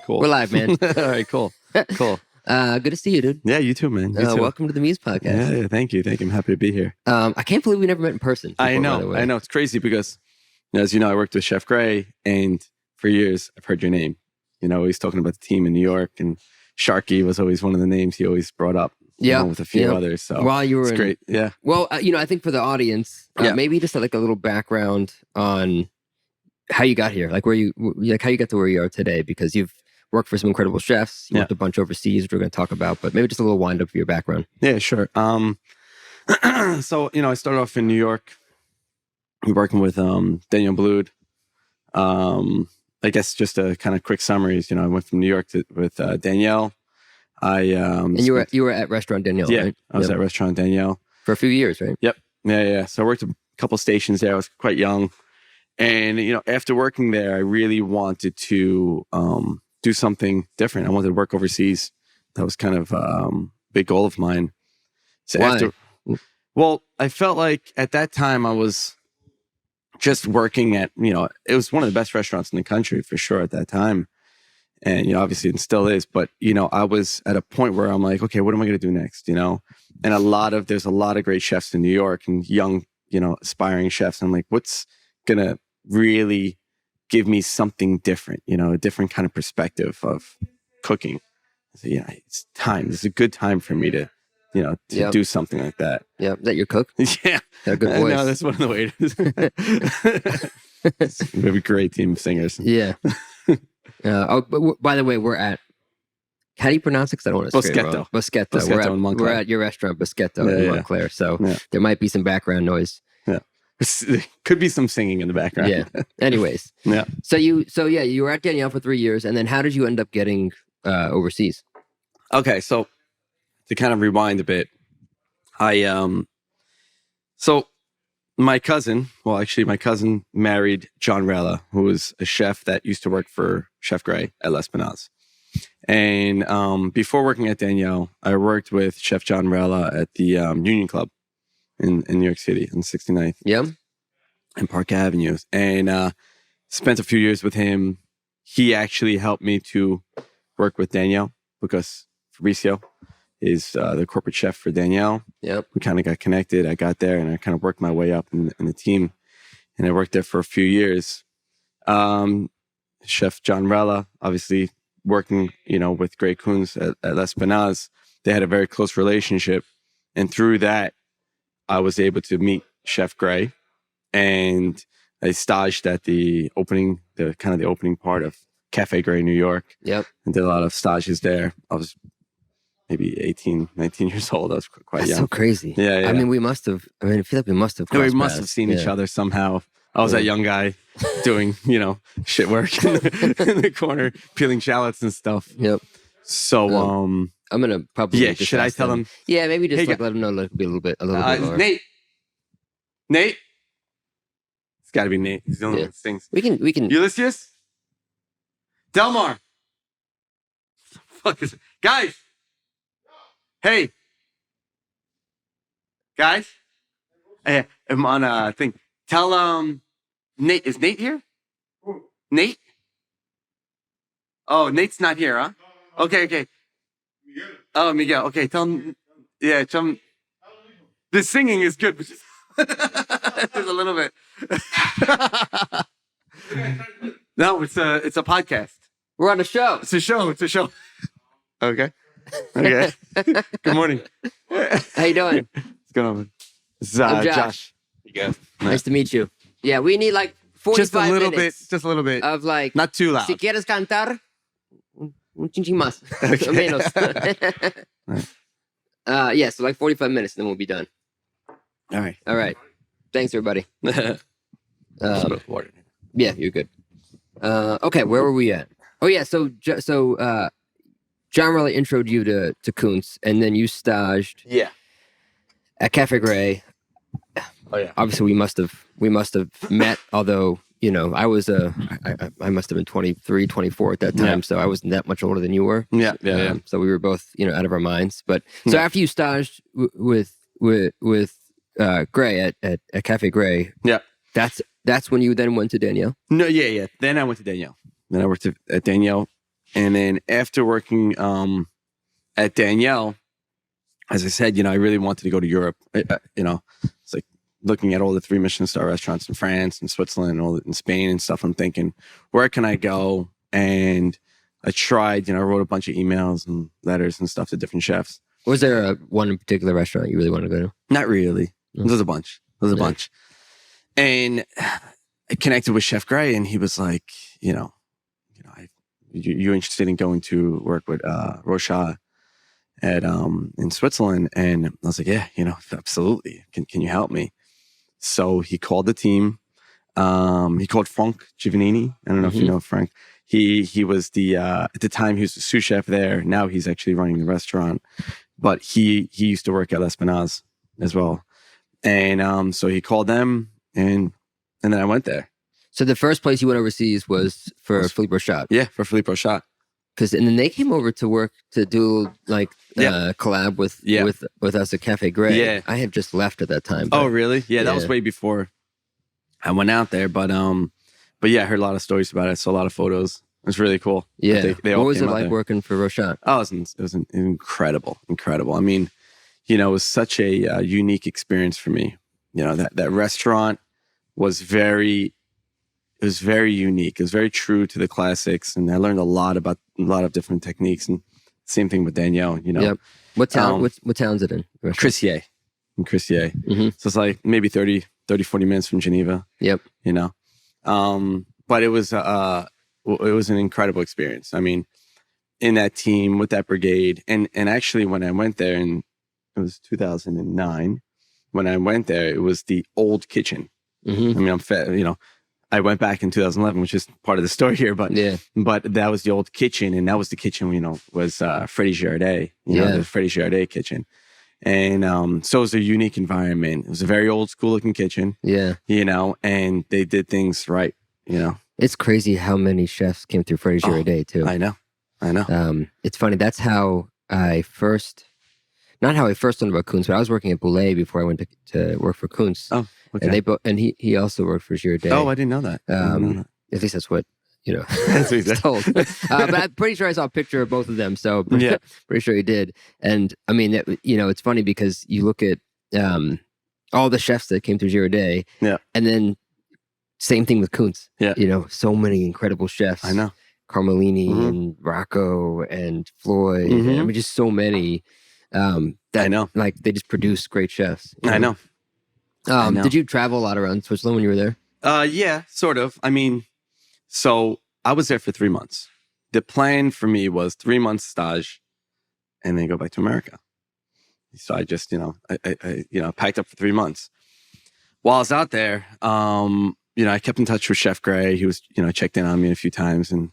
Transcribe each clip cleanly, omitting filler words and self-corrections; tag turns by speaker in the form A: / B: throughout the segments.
A: cool.
B: We're live, man.
A: All right, cool. Cool.
B: Good to see you, dude.
A: Yeah, you too, man. You too.
B: Welcome to the Muse podcast.
A: Yeah, thank you. I'm happy to be here.
B: I can't believe we never met in person. Before,
A: I know. It's crazy because, as you know, I worked with Chef Gray, and for years I've heard your name. He's talking about the team in New York, and Sharky was always one of the names he always brought up.
B: Yeah,
A: with a few others. So
B: while you were
A: great. Yeah.
B: Well, I think for the audience, maybe just like a little background on how you got here, like how you got to where you are today, because you've worked for some incredible chefs. You worked a bunch overseas, which we're going to talk about, but maybe just a little wind up of your background.
A: Yeah, sure. So, I started off in New York. We're working with Daniel Boulud. I guess just a kind of quick summaries. I went from New York with Danielle.
B: And you were at Restaurant Danielle, right?
A: I was at Restaurant Danielle
B: for a few years, right?
A: Yep. Yeah. So I worked a couple stations there. I was quite young, and after working there, I really wanted to do something different. I wanted to work overseas. That was kind of a big goal of mine. So
B: Why?
A: I felt like at that time I was just working at, it was one of the best restaurants in the country for sure at that time. And, obviously it still is, but, I was at a point where I'm like, okay, what am I going to do next? And there's a lot of great chefs in New York and young, aspiring chefs. I'm like, what's going to really give me something different, a different kind of perspective of cooking? So, it's time. This is a good time for me to do something like that.
B: Yeah. Is that your cook?
A: Yeah.
B: That good voice.
A: No, that's one of the waiters. We have a great team of singers.
B: Yeah. But by the way, we're at, how do you pronounce it? Because I don't want to say it wrong. Boschetto. We're at your restaurant, Boschetto in Montclair. So there might be some background noise.
A: Yeah. There could be some singing in the background.
B: Yeah. Anyways.
A: Yeah.
B: So you were at Danielle for 3 years, and then how did you end up getting overseas?
A: Okay. So to kind of rewind a bit, my cousin married John Rella, who was a chef that used to work for Chef Gray at L'Espinasse. And before working at Danielle, I worked with Chef John Rella at the Union Club in New York City on 69th.
B: Yeah.
A: And Park Avenue. And spent a few years with him. He actually helped me to work with Danielle because Fabricio is the corporate chef for Danielle.
B: Yep.
A: We kind of got connected. I got there and I kind of worked my way up in the team. And I worked there for a few years. Chef John Rella, obviously working, with Gray Kuntz at L'Espinasse. They had a very close relationship. And through that, I was able to meet Chef Gray. And I staged at the opening part of Cafe Gray, New York.
B: Yep.
A: And did a lot of stages there. I was maybe 18, 19 years old. I was quite young.
B: That's so crazy.
A: Yeah.
B: I mean, I feel like we must have.
A: We must have seen each other somehow. I was that young guy doing, shit work in the corner, peeling shallots and stuff.
B: Yep.
A: So,
B: I'm gonna probably.
A: Yeah. Should I tell them?
B: Yeah, maybe just let them know. Let it be a little bit more.
A: Nate. It's got to be Nate. He's the only one that sings.
B: We can.
A: Ulysses. Delmar. What the fuck is it? Guys. Hey. Guys. I'm on a thing. Tell Nate. Is Nate here? Nate? Oh, Nate's not here, huh? Okay. Miguel. Oh, Miguel. Okay, tell him. Yeah, tell him. The singing is good, but just a little bit. No, it's a podcast.
B: We're on a show.
A: It's a show. Okay. Good morning.
B: How you doing?
A: What's going on, man? This is
B: I'm
A: Josh. You go.
B: Nice to meet you. Yeah, we need like 45 minutes.
A: Just a little bit.
B: Of like.
A: Not too loud.
B: Si quieres cantar, un chinchín más.
A: Okay.
B: Menos. Yeah, so like 45 minutes and then we'll be done.
A: All right.
B: Thanks, everybody.
A: Water.
B: Yeah, you're good. Okay, where were we at? Oh, yeah, so John really introed you to Kunz, and then you staged at Cafe Gray.
A: Oh, yeah.
B: Obviously, we must have met, although, I was I must have been 23, 24 at that time, so I wasn't that much older than you were.
A: Yeah.
B: So we were both, out of our minds. But so after you staged with Gray at Cafe Gray,
A: that's
B: when you then went to Danielle.
A: No, yeah. Then I went to Danielle. Then I worked at Danielle And then after working at Daniel, as I said, I really wanted to go to Europe. It's like looking at all the 3 Michelin star restaurants in France and Switzerland and in Spain and stuff. I'm thinking, where can I go? And I tried, I wrote a bunch of emails and letters and stuff to different chefs.
B: Was there one in particular restaurant you really wanted to go to?
A: Not really.
B: Mm.
A: There's a bunch. And I connected with Chef Gray, and he was like, you're interested in going to work with Rochat at in Switzerland? And I was like, yeah, absolutely. Can you help me? So he called the team. He called Frank Giovannini. I don't know if you know Frank. He was at the time he was the sous chef there. Now he's actually running the restaurant. But he used to work at L'Espinasse as well. And so he called them, and then I went there.
B: So the first place you went overseas was for Philippe Rochat.
A: Yeah, for Philippe Rochat.
B: And then they came over to work to do collab with us at Cafe Gray.
A: Yeah.
B: I had just left at that time.
A: Oh, really? Yeah, that was way before I went out there. But yeah, I heard a lot of stories about it. I saw a lot of photos. It was really cool.
B: Yeah.
A: They all
B: what was
A: came
B: it
A: out
B: like
A: there.
B: working for Rochat?
A: Oh, it was incredible. I mean, it was such a unique experience for me. That restaurant was very unique. It was very true to the classics, and I learned a lot about a lot of different techniques. And same thing with Daniel.
B: Yep. What town? What town's it in?
A: Crissier. In Crissier.
B: Mm-hmm.
A: So it's like maybe 30, 40 minutes from Geneva.
B: Yep.
A: But it was an incredible experience. I mean, in that team with that brigade, and actually when I went there, and it was 2009. When I went there, it was the old kitchen.
B: Mm-hmm.
A: I mean, I went back in 2011, which is part of the story here, but that was the old kitchen, and that was the kitchen, was Freddie Girardet, the Freddie Girardet kitchen. And so it was a unique environment. It was a very old school looking kitchen.
B: Yeah.
A: And they did things right,
B: It's crazy how many chefs came through Freddie Girardet too.
A: I know.
B: It's funny. That's how not how I first learned about Kunz, but I was working at Boulud before I went to work for Kunz.
A: Oh, okay.
B: And he also worked for Girardet.
A: Oh, I didn't know that.
B: At least that's what that's told. But I'm pretty sure I saw a picture of both of them, so pretty sure he did. And I mean, it's funny because you look at all the chefs that came through Girardet, and then same thing with Kunz. So many incredible chefs.
A: I know.
B: Carmelini and Rocco and Floyd. And, I mean, just so many. That
A: I know.
B: Like they just produce great chefs.
A: I know.
B: Did you travel a lot around Switzerland when you were there?
A: Yeah, sort of. I mean, so I was there for 3 months. The plan for me was 3 months stage and then go back to America. So I just, I packed up for 3 months. While I was out there, I kept in touch with Chef Gray. He was, checked in on me a few times. And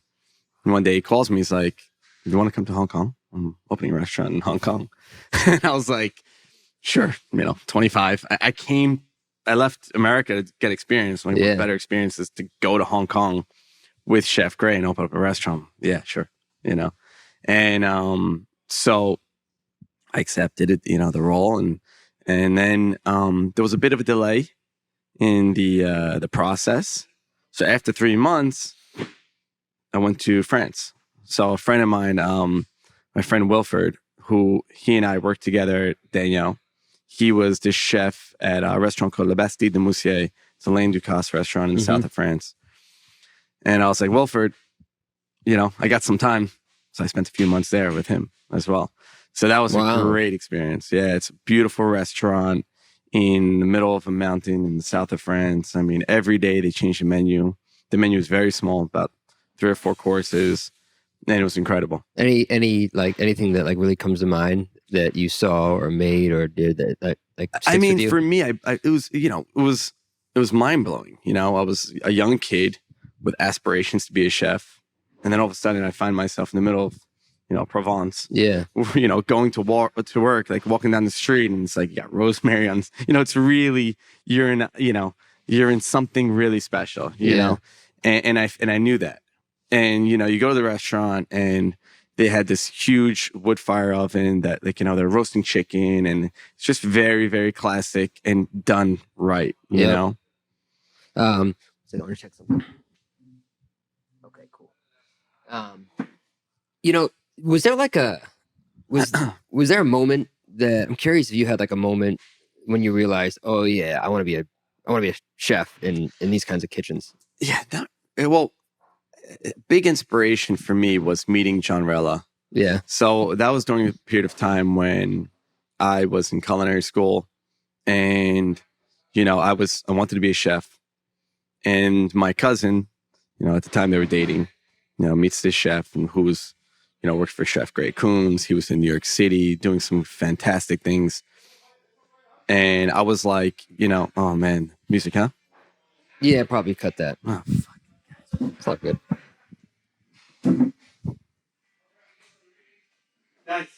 A: one day he calls me. He's like, "Do you want to come to Hong Kong? I'm opening a restaurant in Hong Kong." And I was like, sure, 25. I left America to get experience. One of the better experiences to go to Hong Kong with Chef Gray and open up a restaurant. Yeah, sure. And so I accepted it, the role. And then there was a bit of a delay in the process. So after 3 months, I went to France. So a friend of mine, my friend Wilford, who he and I worked together at Daniel. He was the chef at a restaurant called Le Bastille de Moussier. It's a Lane Ducasse restaurant in the south of France. And I was like, Wilford, I got some time. So I spent a few months there with him as well. So that was a great experience. Yeah, it's a beautiful restaurant in the middle of a mountain in the south of France. I mean, every day they change the menu. The menu is very small, about 3 or 4 courses. And it was incredible.
B: Anything that really comes to mind that you saw or made or did that
A: I mean, for me, it was mind blowing. I was a young kid with aspirations to be a chef, and then all of a sudden, I find myself in the middle of Provence.
B: Yeah.
A: Going to work, like walking down the street, and it's like you got rosemary on. It's really you're in something really special. You know, and I knew that. And, you go to the restaurant and they had this huge wood fire oven that they're roasting chicken, and it's just very, very classic and done right, you know?
B: So I want to check something. Okay, cool. Was there like was there a moment that I'm curious if you had like a moment when you realized, oh yeah, I want to be a chef in these kinds of kitchens?
A: Yeah. Well, big inspiration for me was meeting John Rella.
B: Yeah.
A: So that was during a period of time when I was in culinary school, and I wanted to be a chef, and my cousin, at the time they were dating, meets this chef and who's worked for Chef Gray Kuntz. He was in New York City doing some fantastic things. And I was like, oh man, music, huh?
B: Yeah, probably cut that.
A: Oh, fuck.
B: It's not good.
A: That's.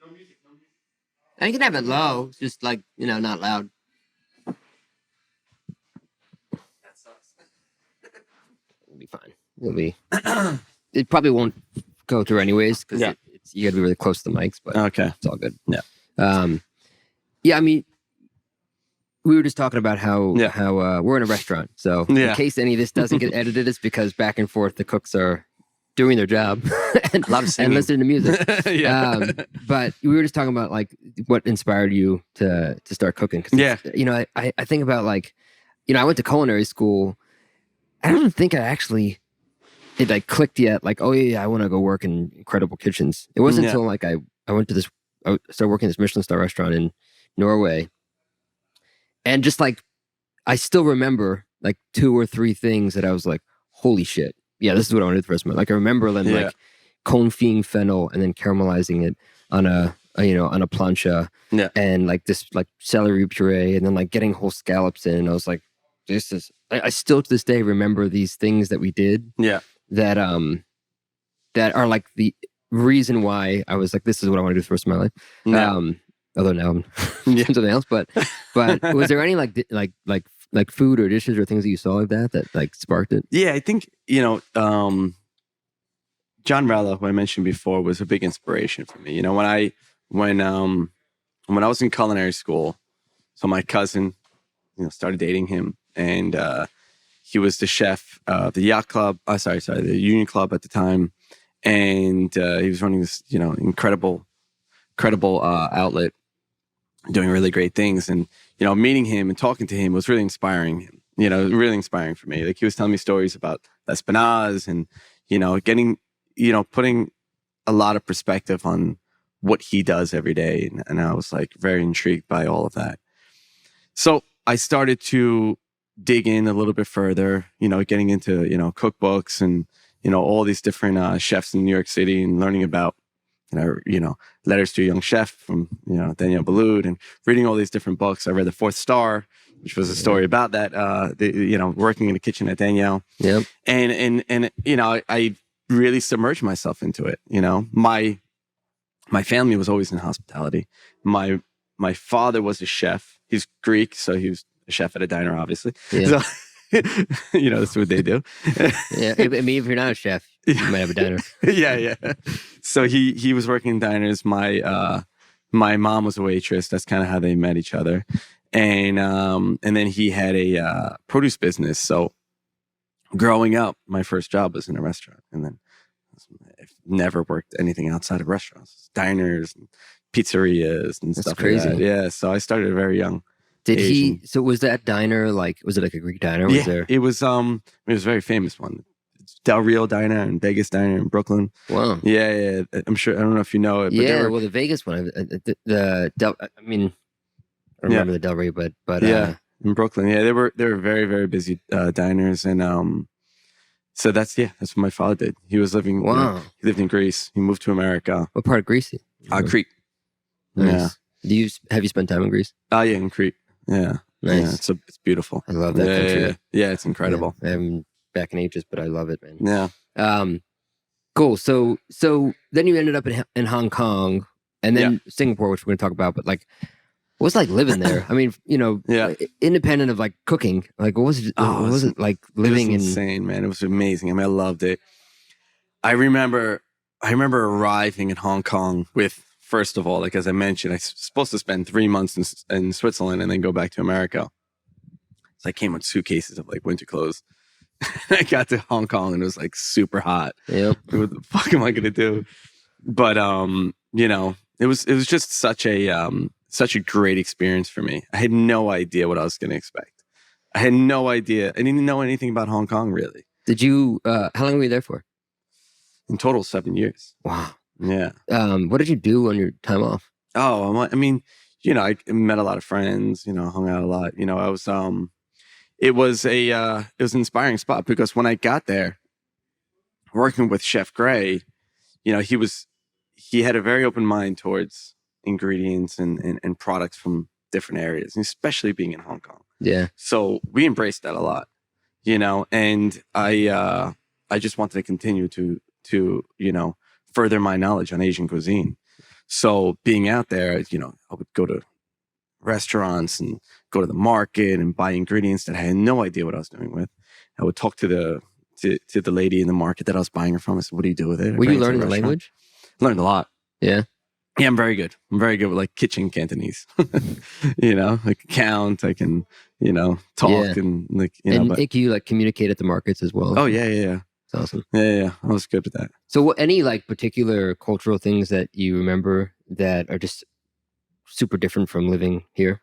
A: No music.
B: And you can have it low, just like, not loud.
A: That sucks.
B: It'll be fine. It probably won't go through anyways, because you gotta be really close to the mics, but
A: okay,
B: it's all good.
A: Yeah.
B: I mean, we were just talking about how we're in a restaurant. So in case any of this doesn't get edited, it's because back and forth the cooks are doing their job and listening to music. But we were just talking about like what inspired you to start cooking. I think about like, I went to culinary school. I don't think it like clicked yet. Like, oh yeah, I want to go work in incredible kitchens. It wasn't until like I went to I started working at this Michelin star restaurant in Norway. And just like, I still remember like 2 or 3 things that I was like, holy shit. Yeah, this is what I want to do the first month. Like I remember then like confying fennel and then caramelizing it on a plancha.
A: Yeah.
B: And like this like celery puree and then like getting whole scallops in. And I was like, I still to this day remember these things that we did.
A: Yeah.
B: That are like the reason why I was like, this is what I want to do the rest of my life.
A: Yeah.
B: Although now I'm doing something else, but was there any like food or dishes or things that you saw like that like sparked it?
A: Yeah, I think John Rella, who I mentioned before, was a big inspiration for me. When I was in culinary school, so my cousin, started dating him, and he was the chef of the yacht club. The Union Club at the time, and he was running this incredible outlet, doing really great things. And meeting him and talking to him was really inspiring. Really inspiring for me. Like he was telling me stories about Espinaz and getting putting a lot of perspective on what he does every day, and I was like very intrigued by all of that. So I started to dig in a little bit further, getting into cookbooks and all these different chefs in New York City, and learning about Letters to a Young Chef from Daniel Boulud, and reading all these different books. I read The Fourth Star, which was a story about that. Working in the kitchen at Daniel.
B: Yep.
A: And I really submerged myself into it. My family was always in hospitality. My father was a chef. He's Greek, so he was a chef at a diner, obviously.
B: Yeah.
A: So, that's what they do.
B: Yeah. I mean, if you're not a chef, you might have a diner.
A: Yeah. So he was working in diners. My mom was a waitress. That's kind of how they met each other. And then he had a produce business. So growing up, my first job was in a restaurant, and then I've never worked anything outside of restaurants, diners, and pizzerias, and stuff
B: crazy.
A: like that. Yeah. So I started very young.
B: So was that diner was it like a Greek diner?
A: It was a very famous one. It's Del Rio Diner and Vegas Diner in Brooklyn.
B: Wow.
A: Yeah. I'm sure. I don't know if you know it. But
B: well, the Vegas one, I don't remember the Del Rio, but
A: in Brooklyn. Yeah, they were very, very busy diners, and so that's what my father did. He was living.
B: Wow.
A: He lived in Greece. He moved to America.
B: What part of Greece?
A: Crete.
B: Nice. Yeah. Have you spent time in Greece?
A: Yeah, in Crete. Yeah.
B: Nice.
A: Yeah, it's beautiful.
B: I love that country.
A: Yeah, it's incredible.
B: Yeah. I'm back in ages, but I love it, man.
A: Yeah.
B: Cool. So then you ended up in Hong Kong, and then Singapore, which we're going to talk about. But like, what was it like living there? I mean, independent of like cooking, like what was it like living in?
A: Insane, man. It was amazing. I mean, I loved it. I remember arriving in Hong Kong with, first of all, like as I mentioned, I was supposed to spend 3 months in Switzerland and then go back to America. So I came with suitcases of like winter clothes, I got to Hong Kong and it was like super hot.
B: Yep.
A: What the fuck am I gonna do? But it was just such a great experience for me. I had no idea what I was gonna expect. I had no idea. I didn't know anything about Hong Kong really.
B: Did you? How long were you there for?
A: In total, 7 years.
B: Wow.
A: Yeah.
B: What did you do on your time off?
A: Oh, I mean, I met a lot of friends. Hung out a lot. I was it was an inspiring spot because when I got there, working with Chef Gray, he had a very open mind towards ingredients and products from different areas, and especially being in Hong Kong.
B: Yeah.
A: So we embraced that a lot, and I just wanted to continue to further my knowledge on Asian cuisine. So being out there, I would go to restaurants and go to the market and buy ingredients that I had no idea what I was doing with. I would talk to the lady in the market that I was buying her from. I said, "What do you do with it?"
B: Were you learning the language?
A: Learned a lot.
B: Yeah.
A: Yeah, I'm very good. I'm very good with like kitchen Cantonese. I can count. I can, talk and like,
B: And
A: but,
B: can you like communicate at the markets as well?
A: oh yeah.
B: It's awesome.
A: Yeah. I was good with that.
B: So any like particular cultural things that you remember that are just super different from living here?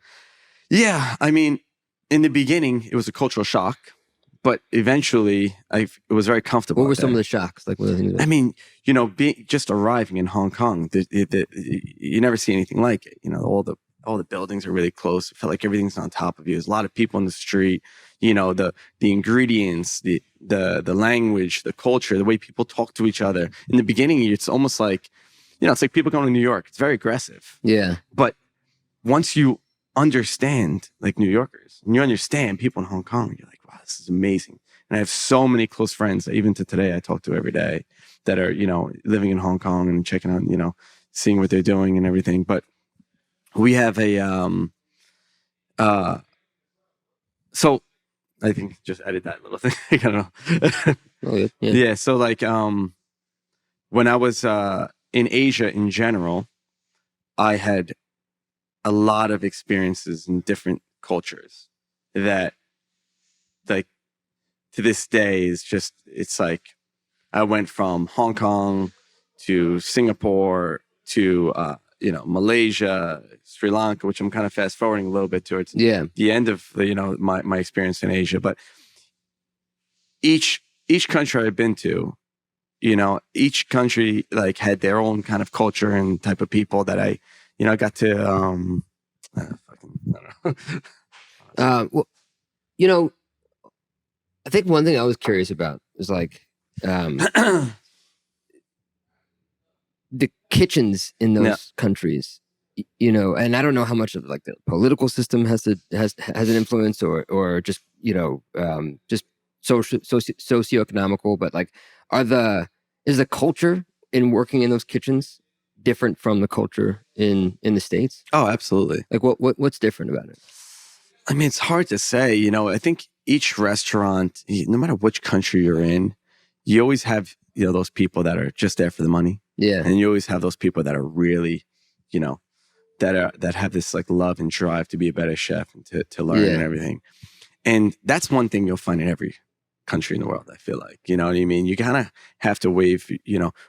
A: Yeah. I mean, in the beginning, it was a cultural shock, but eventually it was very comfortable.
B: What were some of the shocks? Like, what are the things?
A: I mean, just arriving in Hong Kong, you never see anything like it. All the buildings are really close. It felt like everything's on top of you. There's a lot of people in the street. The ingredients, the language, the culture, the way people talk to each other. In the beginning, it's almost like, it's like people going to New York. It's very aggressive.
B: Yeah.
A: But once you understand, like New Yorkers, and you understand people in Hong Kong, you're like, wow, this is amazing. And I have so many close friends that even to today I talk to every day that are, living in Hong Kong and checking on, seeing what they're doing and everything. But we have so I think just edit that little thing. I don't know.
B: Oh, yeah.
A: Yeah. So like, when I was in Asia in general, I had a lot of experiences in different cultures that, like, to this day it's like I went from Hong Kong to Singapore to Malaysia, Sri Lanka, which I'm kind of fast forwarding a little bit towards the end of my experience in Asia. But each country I've been to, each country like had their own kind of culture and type of people that I got to I don't know.
B: Well, I think one thing I was curious about is like the kitchens in those countries, and I don't know how much of like the political system has an influence or just just socioeconomical, but like is the culture in working in those kitchens different from the culture in the States?
A: Oh, absolutely.
B: Like what's different about it?
A: I mean, it's hard to say. I think each restaurant, no matter which country you're in, you always have, those people that are just there for the money.
B: Yeah.
A: And you always have those people that are really, that have this like love and drive to be a better chef and to learn and everything. And that's one thing you'll find in every country in the world, I feel like. You know what I mean? You kind of have to weave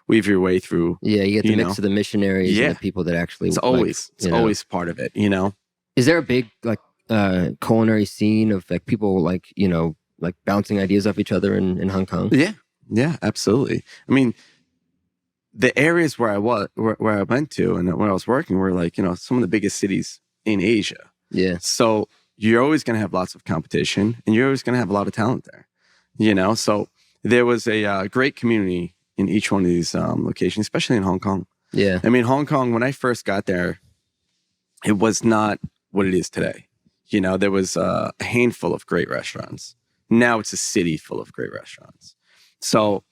A: your way through.
B: Yeah, you get the mix of the missionaries and the people that actually
A: it's always part of it, Is
B: there a big like culinary scene of like people like like bouncing ideas off each other in Hong Kong?
A: Yeah, absolutely. I mean, the areas where I went to and where I was working were like some of the biggest cities in Asia.
B: Yeah.
A: So you're always going to have lots of competition, and you're always going to have a lot of talent there. So there was a great community in each one of these locations, especially in Hong Kong.
B: Yeah.
A: I mean, Hong Kong, when I first got there, it was not what it is today. There was a handful of great restaurants. Now it's a city full of great restaurants. So,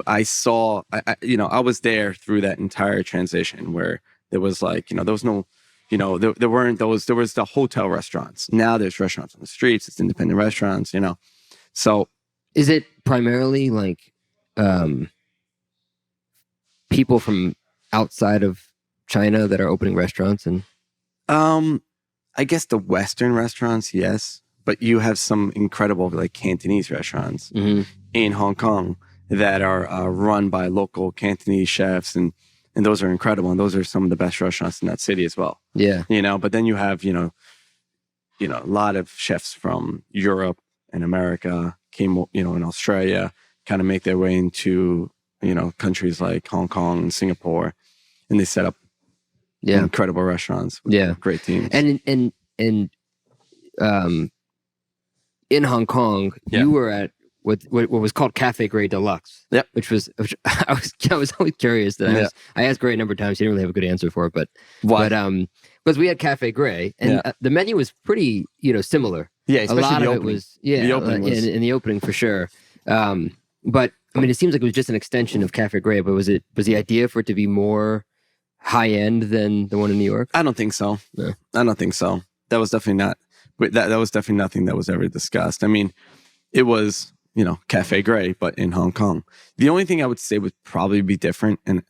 A: I saw, I was there through that entire transition where there was like, there was no, there weren't those, there was the hotel restaurants. Now there's restaurants on the streets, it's independent restaurants, So.
B: Is it primarily like people from outside of China that are opening restaurants? And
A: I guess the Western restaurants, yes. but you have some incredible like Cantonese restaurants in Hong Kong that are run by local Cantonese chefs, and those are incredible, and those are some of the best restaurants in that city as well.
B: Yeah,
A: but then you have a lot of chefs from Europe and America came in Australia, kind of make their way into countries like Hong Kong and Singapore, and they set up incredible restaurants with great teams.
B: And in Hong Kong, you were at what was called Cafe Gray Deluxe.
A: Yep.
B: Which I was always curious that I asked Gray a number of times. He didn't really have a good answer for it, but
A: why?
B: But because we had Cafe Gray, and the menu was pretty similar.
A: Yeah, especially
B: a lot
A: the
B: of
A: opening.
B: it was the opening was in the opening for sure. But I mean, it seems like it was just an extension of Cafe Gray. But was the idea for it to be more high end than the one in New York?
A: I don't think so.
B: No.
A: I don't think so. That was definitely not. That was definitely nothing that was ever discussed. I mean, it was Cafe Gray, but in Hong Kong. The only thing I would say would probably be different, and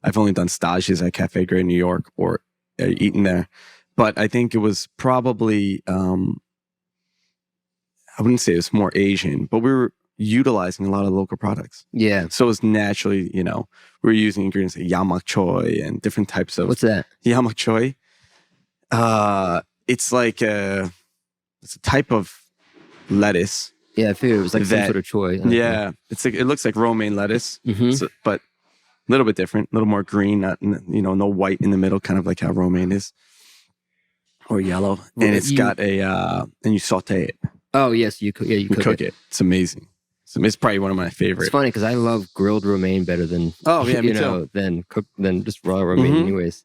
A: I've only done stages at Cafe Gray in New York or eaten there, but I think it was probably I wouldn't say it was more Asian, but we were utilizing a lot of local products.
B: Yeah.
A: So it was naturally, we were using ingredients like yam mok choy and different types of.
B: What's that?
A: Yam mok choy. It's like it's a type of lettuce.
B: Yeah, I figured it was like some sort of choy.
A: Yeah, it's like it looks like romaine lettuce, but a little bit different, a little more green, not no white in the middle, kind of like how romaine is, or yellow. And it's got and you saute it.
B: Oh yes, you cook it.
A: It's amazing. So it's probably one of my favorites.
B: It's funny because I love grilled romaine better than
A: me too.
B: than just raw romaine, anyways.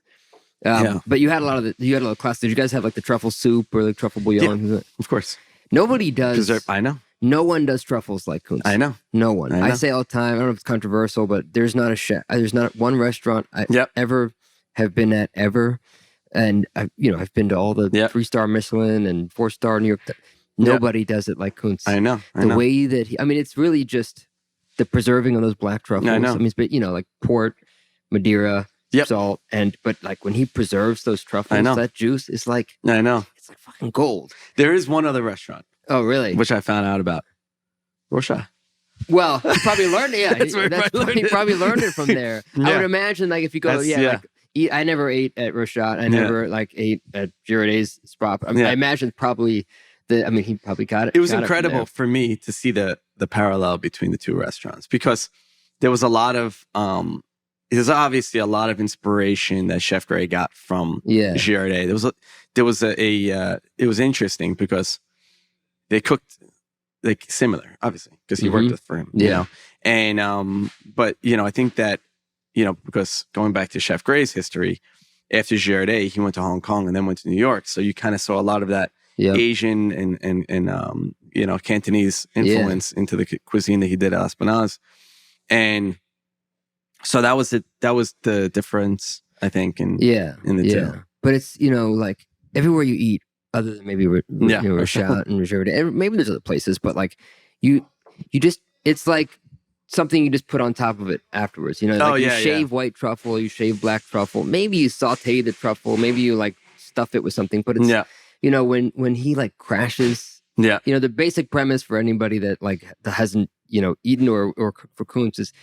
B: But you had a lot of classes. Did you guys have like the truffle soup or the truffle bouillon?
A: Yeah, of course.
B: Nobody does.
A: I know.
B: No one does truffles like Kunz.
A: I know.
B: No one.
A: I know.
B: I say all the time. I don't know if it's controversial, but there's not a chef. There's not one restaurant I ever have been at ever, and I've been to all the 3-star Michelin and 4-star New York. Nobody does it like Kunz.
A: I know.
B: The way that it's really just the preserving of those black truffles.
A: I know.
B: I mean, it's like port, Madeira, salt, but like when he preserves those truffles, that juice is like
A: I know.
B: It's like fucking gold.
A: There is one other restaurant.
B: Oh, really?
A: Which I found out about. Rochat.
B: Well, he probably learned it. Yeah, he probably learned it from there.
A: Yeah.
B: I would imagine, like, if you go, I never ate at Rochat. I never ate at Girodet's spot. I imagine probably he probably got it.
A: It was incredible for me to see the parallel between the two restaurants, because there was a lot of there's obviously a lot of inspiration that Chef Gray got from Girodet. It was interesting because they cooked like similar, obviously, because he worked for him. And but I think that because going back to Chef Gray's history, after Girodet, he went to Hong Kong and then went to New York, so you kind of saw a lot of that Asian and Cantonese influence into the cuisine that he did at Esplanade. And so that was the difference, I think, in the two.
B: But it's like everywhere you eat, other than maybe Rochat and Girodet, maybe there's other places, but like you just, it's like something you just put on top of it afterwards. You shave white truffle, you shave black truffle, maybe you saute the truffle, maybe you like stuff it with something, but it's when he like crashes. The basic premise for anybody that hasn't eaten or cooked for Kunz is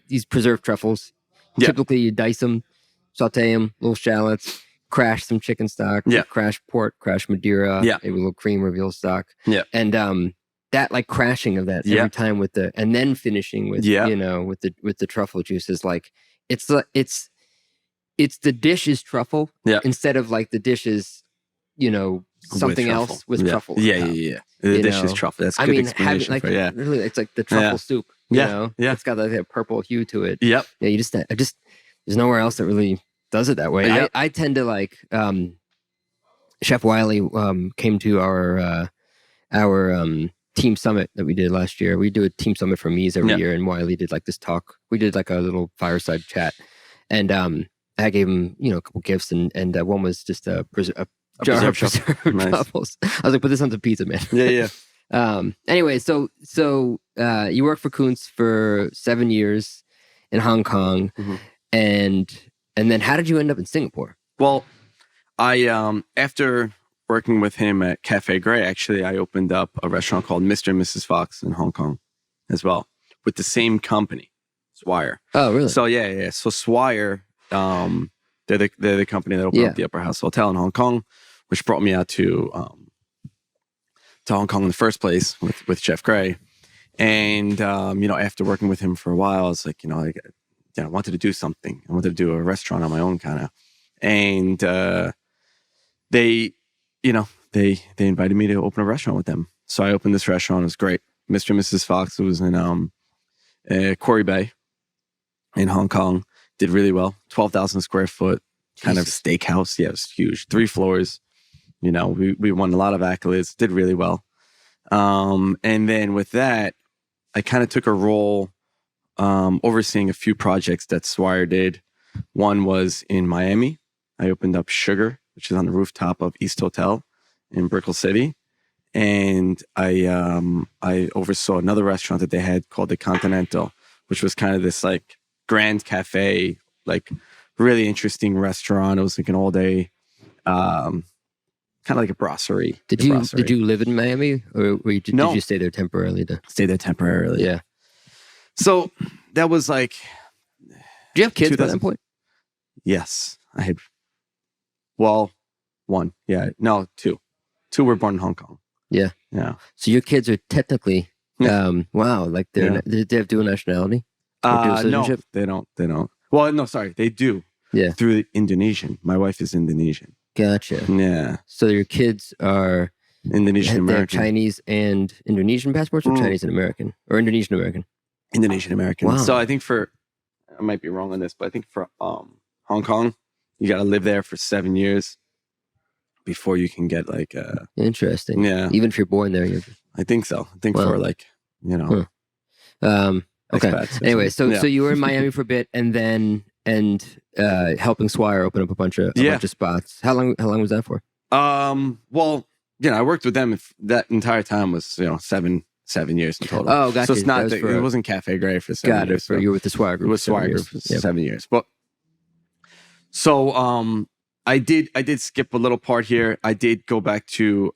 B: these preserved truffles. Typically you dice them, saute them, little shallots, crash some chicken stock, crash pork, crash Madeira, maybe a little cream or veal stock, and that like crashing of that every time and then finishing with with the truffle juice is like it's the dish is truffle instead of like the dish is something else with truffle.
A: The dish is truffle. That's good explanation.
B: Really, it's like the truffle soup. It's got like that purple hue to it. You just there's nowhere else that really does it that way. I tend to like Chef Wiley came to our team summit that we did last year. We do a team summit for Mies every year, and Wiley did like this talk. We did like a little fireside chat, and I gave him a couple gifts, and one was just a jar of preserved truffles. I was like, put this on some pizza, man. Anyway, so you worked for Kunz for 7 years in Hong Kong, and then how did you end up in Singapore?
A: Well, I after working with him at Cafe Gray, actually, I opened up a restaurant called Mr. and Mrs. Fox in Hong Kong as well, with the same company, Swire.
B: Oh, really?
A: So yeah. So Swire, they're the company that opened up the Upper House Hotel in Hong Kong, which brought me out to Hong Kong in the first place with Chef Gray. And after working with him for a while, I was like, I wanted to do something. I wanted to do a restaurant on my own, kind of. And they invited me to open a restaurant with them. So I opened this restaurant. It was great. Mr. and Mrs. Fox. It was in Quarry Bay in Hong Kong. Did really well. 12,000 square foot kind of steakhouse. Yeah, it was huge. 3 floors. We won a lot of accolades. Did really well. And then with that, I kind of took a role overseeing a few projects that Swire did. One was in Miami. I opened up Sugar, which is on the rooftop of East Hotel in Brickell City. And I oversaw another restaurant that they had called the Continental, which was kind of this like grand cafe, like really interesting restaurant. It was like an all day, kind of like a brasserie.
B: Did you live in Miami, or did you stay there temporarily?
A: Stay there temporarily.
B: Yeah.
A: So that was like.
B: Do you have kids by that point?
A: Yes, I had. Well, 1. Yeah, no, 2. 2 were born in Hong Kong.
B: Yeah.
A: Yeah.
B: So your kids are technically, wow, like did they have dual nationality?
A: No, they don't. Well, no, sorry, they do.
B: Yeah.
A: Through the Indonesian. My wife is Indonesian.
B: Gotcha.
A: Yeah.
B: So your kids are
A: Indonesian American.
B: Chinese and Indonesian passports, or Chinese and American, or Indonesian American?
A: Indonesian American.
B: Wow.
A: So I think I might be wrong on this, but I think for Hong Kong, you got to live there for 7 years before you can get like
B: interesting.
A: Yeah.
B: Even if you're born there,
A: I think so. I think for like
B: Okay.
A: expats
B: anyway, so you were in Miami for a bit, and then helping Swire open up a bunch of spots. How long was that for?
A: Well, I worked with them. That entire time was 7 years in total.
B: Oh, gotcha.
A: So it's not it wasn't Cafe Gray for 7 years.
B: You were with the Soiree Group.
A: With Soiree Group for 7 years. But so I did skip a little part here. I did go back to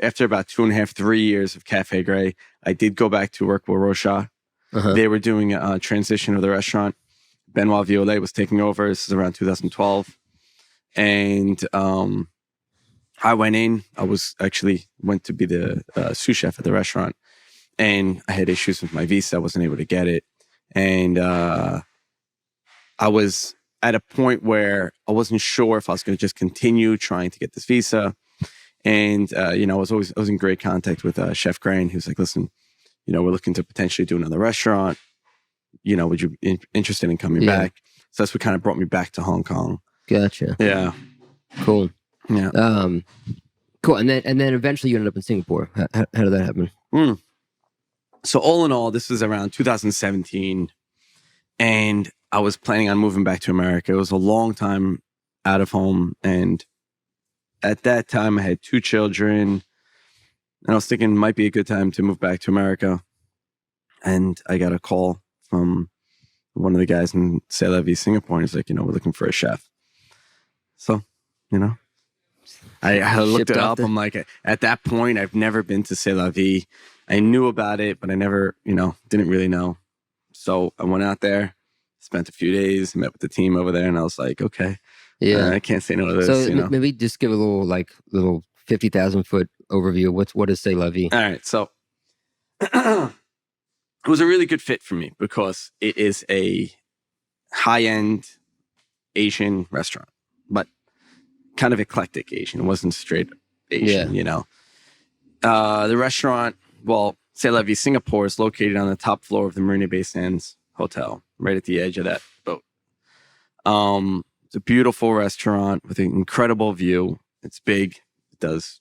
A: after about 2.5, 3 years of Cafe Gray, I did go back to work with Rochat. They were doing a transition of the restaurant. Benoit Violet was taking over. This is around 2012. And I went in. I went to be the sous chef at the restaurant. And I had issues with my visa. I wasn't able to get it. And I was at a point where I wasn't sure if I was going to just continue trying to get this visa. And, I was in great contact with Chef Gray. And he was like, listen, we're looking to potentially do another restaurant. Would you be interested in coming back? So that's what kind of brought me back to Hong Kong.
B: Gotcha.
A: Yeah.
B: Cool.
A: Yeah.
B: Cool. And then eventually you ended up in Singapore. How did that happen?
A: So all in all, this was around 2017. And I was planning on moving back to America. It was a long time out of home. And at that time, I had 2 children. And I was thinking it might be a good time to move back to America. And I got a call from one of the guys in C'est La Vie, Singapore. And he's like, we're looking for a chef. So, I looked it up. I'm like, at that point, I've never been to C'est La Vie. I knew about it, but I never, didn't really know. So I went out there, spent a few days, met with the team over there, and I was like, okay, I can't say no to this.
B: So maybe just give a little 50,000 foot overview. What is C'est La Vie?
A: All right, so it was a really good fit for me because it is a high-end Asian restaurant, but kind of eclectic Asian. It wasn't straight Asian, The restaurant, C'est La Vie Singapore is located on the top floor of the Marina Bay Sands Hotel, right at the edge of that boat. It's a beautiful restaurant with an incredible view. It's big. It does,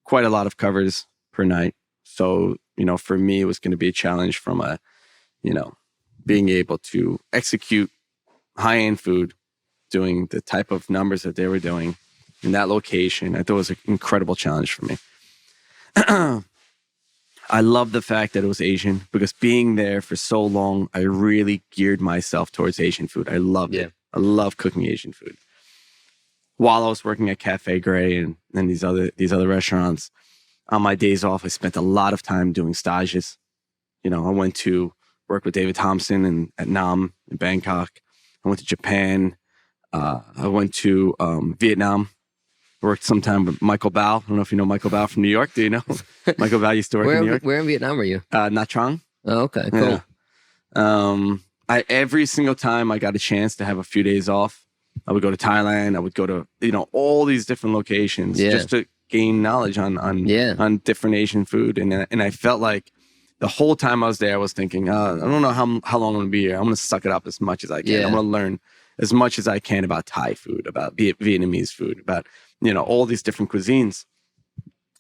A: quite a lot of covers per night. So, for me, it was going to be a challenge from being able to execute high-end food, doing the type of numbers that they were doing in that location. I thought it was an incredible challenge for me. I love the fact that it was Asian because being there for so long, I really geared myself towards Asian food. I loved it. I love cooking Asian food. while I was working at Cafe Gray and these other restaurants, on my days off, I spent a lot of time doing stages. I went to work with David Thompson at Nam in Bangkok. I went to Japan. I went to Vietnam. Worked sometime with Michael Bao. I don't know if you know Michael Bao from New York. Do you know? Michael Bao used to work in New York.
B: Where in Vietnam were you?
A: Nha Trang.
B: Oh, okay, cool.
A: Yeah. Every single time I got a chance to have a few days off, I would go to Thailand. I would go to all these different locations just to gain knowledge on different Asian food. And I felt like the whole time I was there, I was thinking, I don't know how long I'm going to be here. I'm going to suck it up as much as I can. I'm going to learn as much as I can about Thai food, about Vietnamese food, about all these different cuisines.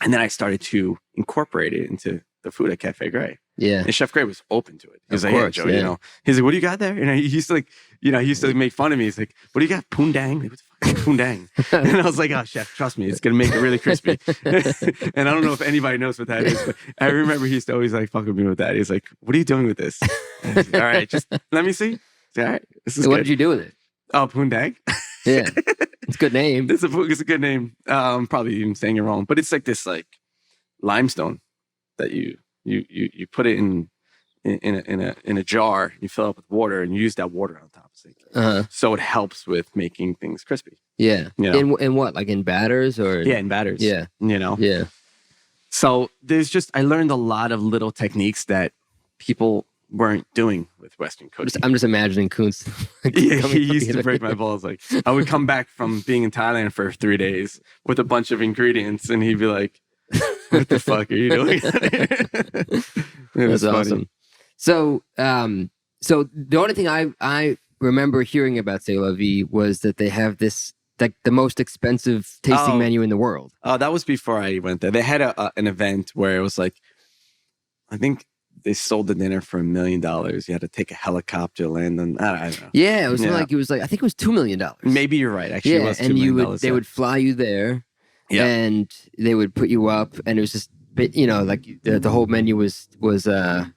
A: And then I started to incorporate it into the food at Cafe Gray. Yeah. And Chef Gray was open to it. He was like, "Yeah, Joe, he's like, what do you got there?" And he used to he used to make fun of me. He's like, "What do you got? Pundang?" What the fuck is pundang? And I was like, "Oh, chef, trust me, it's going to make it really crispy." And I don't know if anybody knows what that is, but I remember he used to always fuck with me with that. He's like, "What are you doing with this?" And I was like, "All right, just let me see." All right, this is
B: so
A: good.
B: What did you do with it?
A: Oh, pundang.
B: Yeah. It's a good name.
A: It's a good name. Probably even saying it wrong, but it's like this limestone that you put it in a jar. You fill it up with water and you use that water on top. So it helps with making things crispy.
B: Yeah. In what? Like in batters or?
A: Yeah, in batters.
B: Yeah.
A: Yeah. So I learned a lot of little techniques that people weren't doing with Western cooking.
B: I'm just imagining Kunz.
A: He used to break my balls. I would come back from being in Thailand for 3 days with a bunch of ingredients, and he'd be like, "What the fuck are you doing?"
B: That's awesome. So, the only thing I remember hearing about C'est La Vie was that they have this the most expensive tasting menu in the world. Oh,
A: that was before I went there. They had an event where it was I think they sold the dinner for $1 million. You had to take a helicopter to land on. I don't know.
B: Yeah, it was I think it was $2 million.
A: Maybe you're right. Actually, it was $2 million.
B: They would fly you there, and they would put you up, and it was just the whole menu was some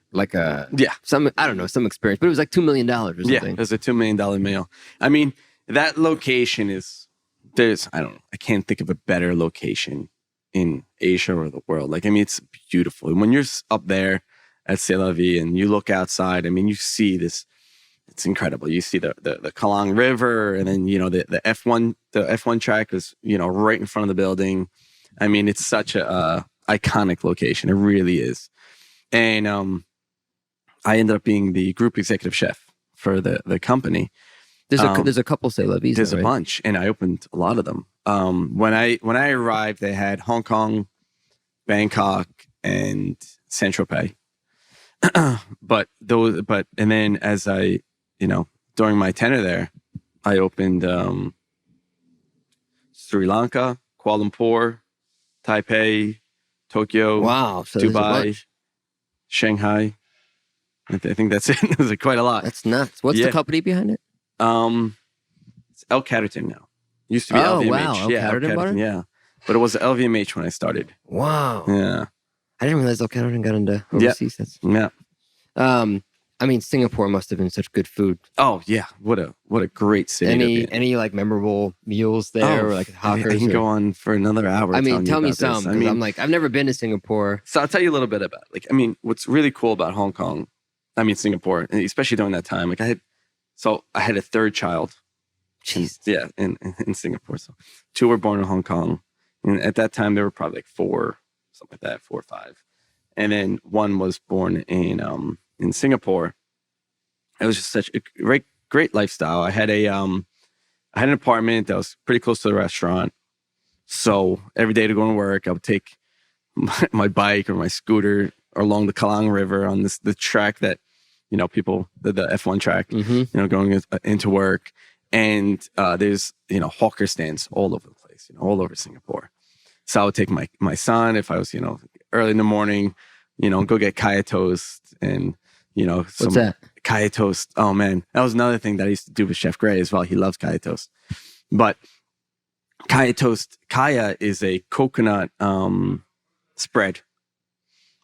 B: experience, but it was like $2 million or something.
A: Yeah, it was a $2 million meal. I mean, that location I can't think of a better location in Asia or the world. It's beautiful. And when you're up there at C'est La Vie and you look outside, you see this, it's incredible. You see the Kallang River, and then, the F1 track is, right in front of the building. It's such a iconic location. It really is. And I ended up being the group executive chef for the company.
B: There's a couple C'est La Vies.
A: There's a bunch, and I opened a lot of them. When I arrived, they had Hong Kong, Bangkok, and Saint-Tropez. And then as I, during my tenure there, I opened Sri Lanka, Kuala Lumpur, Taipei, Tokyo,
B: so
A: Dubai, Shanghai. I think that's it. There's quite a lot.
B: That's nuts. What's the company behind it?
A: It's El Catterton now. Used to be LVMH.
B: Wow. El Catterton,
A: yeah. But it was LVMH when I started.
B: Wow.
A: Yeah.
B: I didn't realize El Catterton got into overseas.
A: Yeah.
B: Singapore must have been such good food.
A: Oh yeah, what a great city.
B: Any memorable meals there, or hawkers?
A: I can go on for another hour.
B: Tell me some. I've never been to Singapore,
A: so I'll tell you a little bit about it. What's really cool about Hong Kong, Singapore, especially during that time. I had a third child.
B: Jeez.
A: Yeah, in Singapore. So 2 were born in Hong Kong, and at that time they were probably 4, something like that, 4 or 5, and then 1 was born in Singapore. It was just such a great lifestyle. I had an apartment that was pretty close to the restaurant. So every day to go to work, I would take my bike or my scooter along the Kallang River on the track that, people, the F1 track, going into work. And there's, hawker stands all over the place, all over Singapore. So I would take my son, if I was, early in the morning, go get kaya toast and,
B: what's that?
A: Kaya toast. Oh man, that was another thing that I used to do with Chef Gray as well. He loves kaya toast. But kaya toast, kaya is a coconut spread.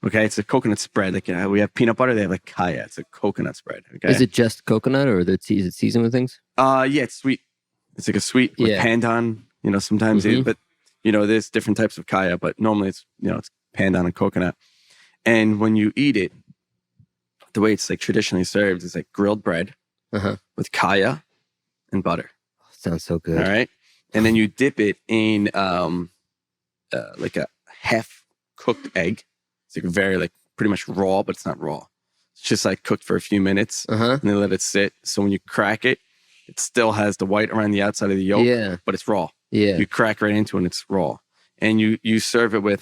A: Okay, it's a coconut spread. We have peanut butter, they have kaya. It's a coconut spread. Okay,
B: is it just coconut, or is it seasoned with things?
A: Yeah, it's sweet. It's a sweet with pandan, sometimes but there's different types of kaya, but normally it's pandan and coconut. And when you eat it, the way it's like traditionally served is like grilled bread with kaya and butter.
B: Sounds so good.
A: All right. And then you dip it in like a half cooked egg. It's like very like pretty much raw, but it's not raw. It's just like cooked for a few minutes and then let it sit. So when you crack it, it still has the white around the outside of the yolk, but it's raw.
B: Yeah.
A: You crack right into it and it's raw. And you serve it with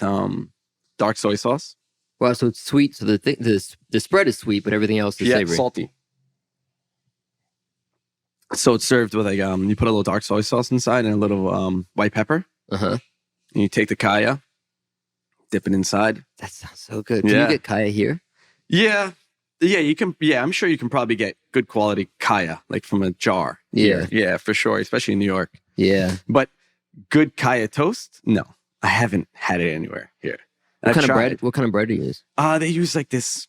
A: dark soy sauce.
B: Wow, so it's sweet. So the spread is sweet, but everything else is savory.
A: Salty. So it's served with like you put a little dark soy sauce inside and a little white pepper. And you take the kaya, dip it inside.
B: That sounds so good. Can you get kaya here?
A: Yeah, you can. Yeah, I'm sure you can probably get good quality kaya like from a jar. Yeah, for sure, especially in New York.
B: Yeah,
A: but good kaya toast? No, I haven't had it anywhere here.
B: What kind of bread? What kind of bread do you use?
A: They use like this.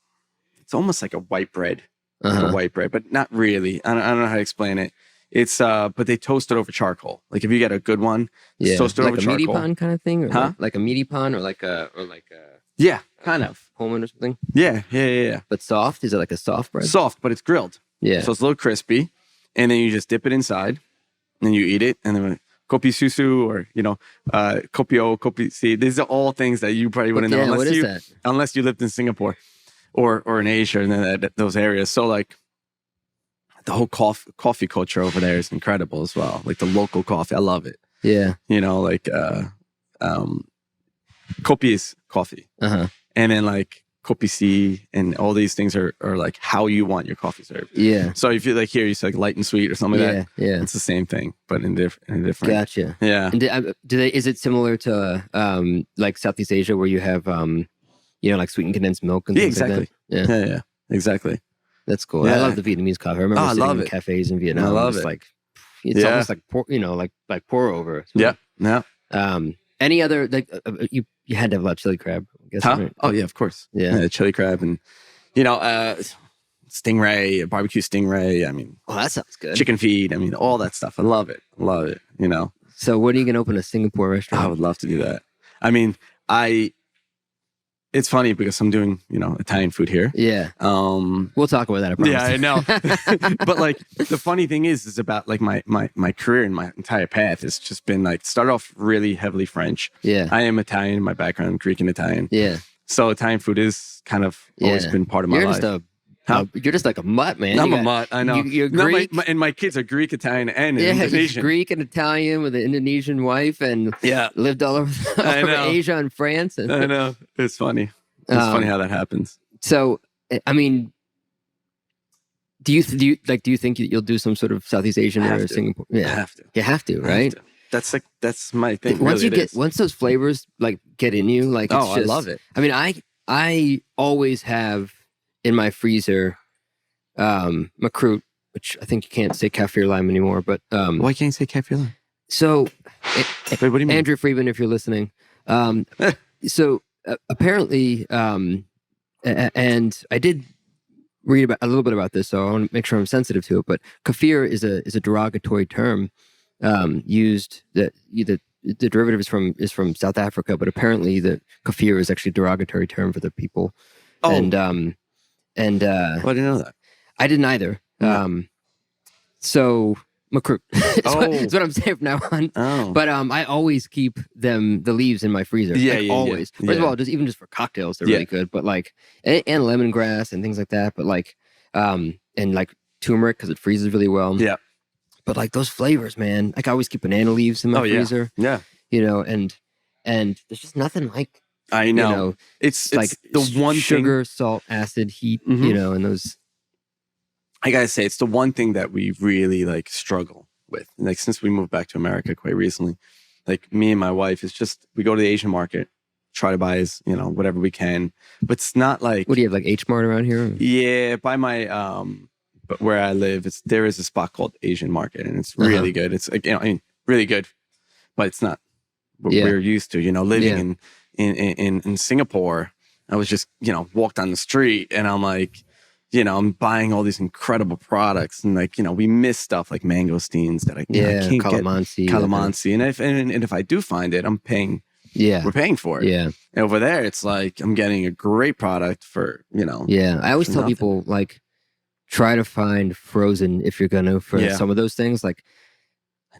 A: It's almost like a white bread, like a white bread, but not really. I don't know how to explain it. It's but they toast it over toast if you get a good one, toast it
B: like
A: over
B: a
A: charcoal.
B: meaty pan kind of thing, or like a meaty pan, or like a
A: kind of
B: Pullman or something.
A: Yeah.
B: But soft? Is it like a soft bread?
A: Soft, but it's grilled.
B: Yeah.
A: So it's a little crispy, and then you just dip it inside, and then you eat it, and then kopi susu or kopio, kopi. See, these are all things that you probably wouldn't know unless you lived in Singapore or in Asia and then those areas. So like the whole coffee culture over there is incredible as well. Like the local coffee, I love it.
B: Yeah,
A: kopi is coffee, and then like kopi C and all these things are like how you want your coffee served.
B: Yeah.
A: So if you like here, you say like light and sweet or something like that.
B: Yeah.
A: It's the same thing, but in different.
B: Gotcha.
A: Yeah.
B: And is it similar to like Southeast Asia where you have like sweetened condensed milk and things
A: exactly.
B: like that?
A: Yeah. Exactly.
B: That's cool. Yeah. I love the Vietnamese coffee. I remember sitting in cafes in Vietnam. I love it. Like it's almost like pour over.
A: Yeah.
B: Any other you had to have a lot of chili crab, I guess. Right?
A: Oh yeah, of course. Yeah, chili crab and stingray, barbecue stingray. I mean,
B: that sounds good.
A: Chicken feed. I mean, all that stuff. I love it.
B: So when are you gonna open a Singapore restaurant?
A: I would love to do that. I mean, it's funny because I'm doing, Italian food here.
B: Yeah. We'll talk about that, I promise.
A: Yeah, I know. But like the funny thing is about like my career and my entire path has just been like started off really heavily French.
B: Yeah.
A: I am Italian, my background, Greek and Italian.
B: Yeah.
A: So Italian food is kind of always been part of my life.
B: You're just like a mutt, man.
A: I'm a mutt. I know.
B: You're Greek.
A: And my kids are Greek, Italian, and Indonesian.
B: He's Greek and Italian with an Indonesian wife, and lived all over Asia and France. And
A: I know. It's funny. It's funny how that happens.
B: So, I mean, do you think you'll do some sort of Southeast Asian or Singapore? Yeah,
A: I have to.
B: You have to, right?
A: That's my thing.
B: Once those flavors get in you, I
A: love it.
B: I mean, I always have in my freezer macroot, which I think you can't say kaffir lime anymore, but
A: why can't you say kaffir lime?
B: So,
A: wait, what do you mean?
B: Andrew Friedman, if you're listening, so apparently, and I did read a little bit about this, so I want to make sure I'm sensitive to it. But kaffir is a derogatory term used that the derivative is from South Africa, but apparently the kaffir is actually a derogatory term for the people.
A: Oh.
B: And
A: I didn't know that.
B: I didn't either. So macroot. That's what I'm saying from now on.
A: Oh.
B: But I always keep the leaves in my freezer. Always. First of all, just for cocktails, they're really good. But and lemongrass and things like that. But and turmeric because it freezes really well.
A: Yeah.
B: But those flavors, man. I always keep banana leaves in my freezer.
A: Yeah.
B: And there's just nothing like.
A: I know. It's like the one
B: sugar,
A: thing,
B: salt, acid, heat. And those.
A: I gotta say, it's the one thing that we really struggle with. Since we moved back to America quite recently, me and my wife, it's just we go to the Asian market, try to buy whatever we can, but it's not like.
B: What do you have H Mart around here?
A: Yeah, by my but where I live, there is a spot called Asian Market, and it's really good. It's really good, but it's not what we're used to. Living in Singapore, I was just walked down the street, and I'm like. I'm buying all these incredible products, and like, we miss stuff like mangosteens that I can't
B: calamansi.
A: And if I do find it, I'm paying.
B: Yeah,
A: we're paying for it.
B: Yeah,
A: and over there, it's like I'm getting a great product for
B: Yeah, I always tell people like try to find frozen if you're gonna for some of those things like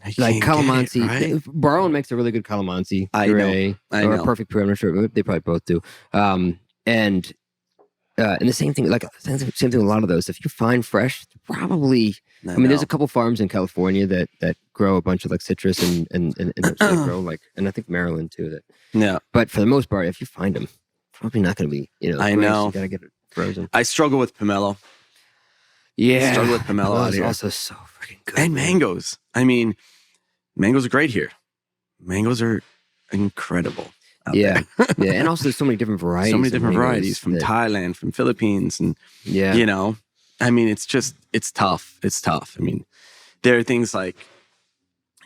B: calamansi.
A: Right?
B: Barone makes a really good calamansi.
A: I know.
B: A perfect puree. I'm not sure they probably both do. And the same thing, like same thing with a lot of those. If you find fresh, probably. I mean, there's a couple farms in California that grow a bunch of like citrus and grow like, and I think Maryland too. But for the most part, if you find them, probably not going to be.
A: I know.
B: You gotta get it frozen.
A: I struggle with pomelo.
B: Yeah,
A: I struggle with pomelo out here.
B: Also so freaking good.
A: And mangoes. I mean, mangoes are great here. Mangoes are incredible.
B: Yeah, yeah, and also there's so many different varieties.
A: So many different varieties from Thailand, from Philippines, and I mean, it's tough. It's tough. I mean, there are things like,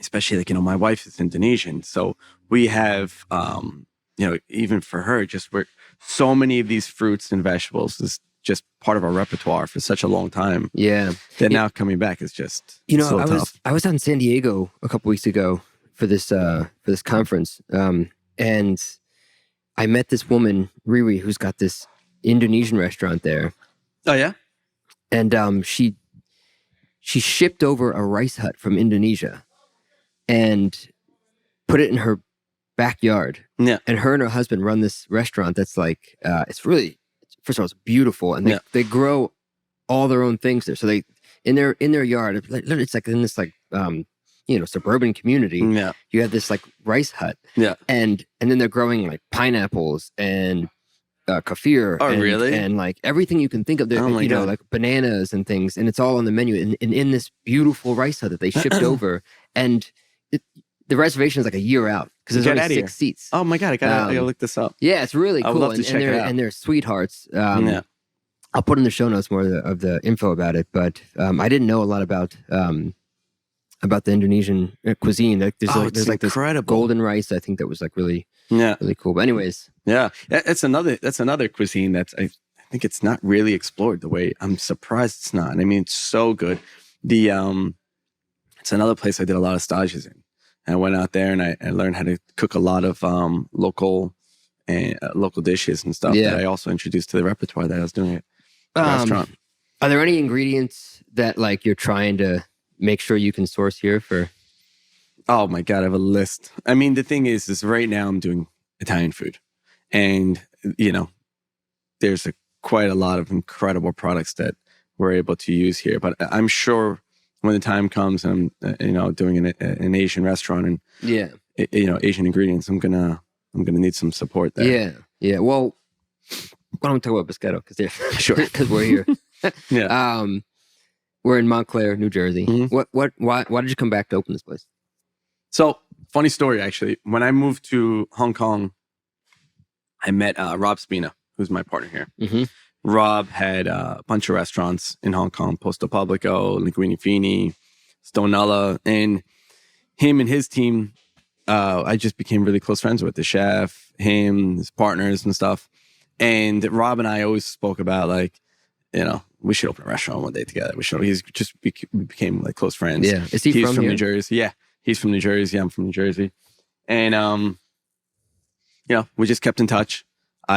A: especially like my wife is Indonesian, so we have even for her, just where so many of these fruits and vegetables is just part of our repertoire for such a long time.
B: Yeah,
A: that now coming back is just tough.
B: I was out in San Diego a couple weeks ago for this conference. And I met this woman, Riri, who's got this Indonesian restaurant there.
A: Oh, yeah?
B: And she shipped over a rice hut from Indonesia and put it in her backyard.
A: Yeah.
B: And her and her husband run this restaurant that's like, it's really, first of all, it's beautiful. And they grow all their own things there. So they, in their yard, it's like in this like, suburban community.
A: Yeah.
B: You have this like rice hut.
A: Yeah.
B: And then they're growing like pineapples and kefir.
A: Oh, really?
B: And like everything you can think of.
A: Oh my God.
B: Like bananas and things. And it's all on the menu in this beautiful rice hut that they shipped over. And the reservation is like a year out because there's only 6 seats.
A: Oh my God. I gotta look this up.
B: Yeah, it's really cool.
A: I would love to check it out.
B: And they're sweethearts. I'll put in the show notes more of the info about it. But I didn't know a lot about the Indonesian cuisine. Like there's like this golden rice, I think that was like really cool. But anyways,
A: that's another cuisine that's I think it's not really explored the way. I'm surprised it's not. I mean, it's so good. It's another place I did a lot of stages in. And I went out there and I learned how to cook a lot of local dishes and stuff that I also introduced to the repertoire that I was doing at the restaurant.
B: Are there any ingredients that like you're trying to make sure you can source here for?
A: Oh my God, I have a list. I mean, the thing is right now I'm doing Italian food, and there's quite a lot of incredible products that we're able to use here. But I'm sure when the time comes and I'm doing an Asian restaurant and Asian ingredients, I'm gonna need some support there.
B: Yeah. Well, why don't we talk about Boschetto? Because we're here.
A: Yeah.
B: We're in Montclair, New Jersey.
A: Mm-hmm.
B: Why did you come back to open this place?
A: So, funny story, actually. When I moved to Hong Kong, I met Rob Spina, who's my partner here.
B: Mm-hmm.
A: Rob had a bunch of restaurants in Hong Kong, Posto Pubblico, Linguini Fini, Stonella, and him and his team, I just became really close friends with the chef, him, his partners and stuff. And Rob and I always spoke about like, we should open a restaurant one day together. We became like close friends.
B: Yeah. Is he from here?
A: New Jersey. Yeah. He's from New Jersey. I'm from New Jersey. And, we just kept in touch. He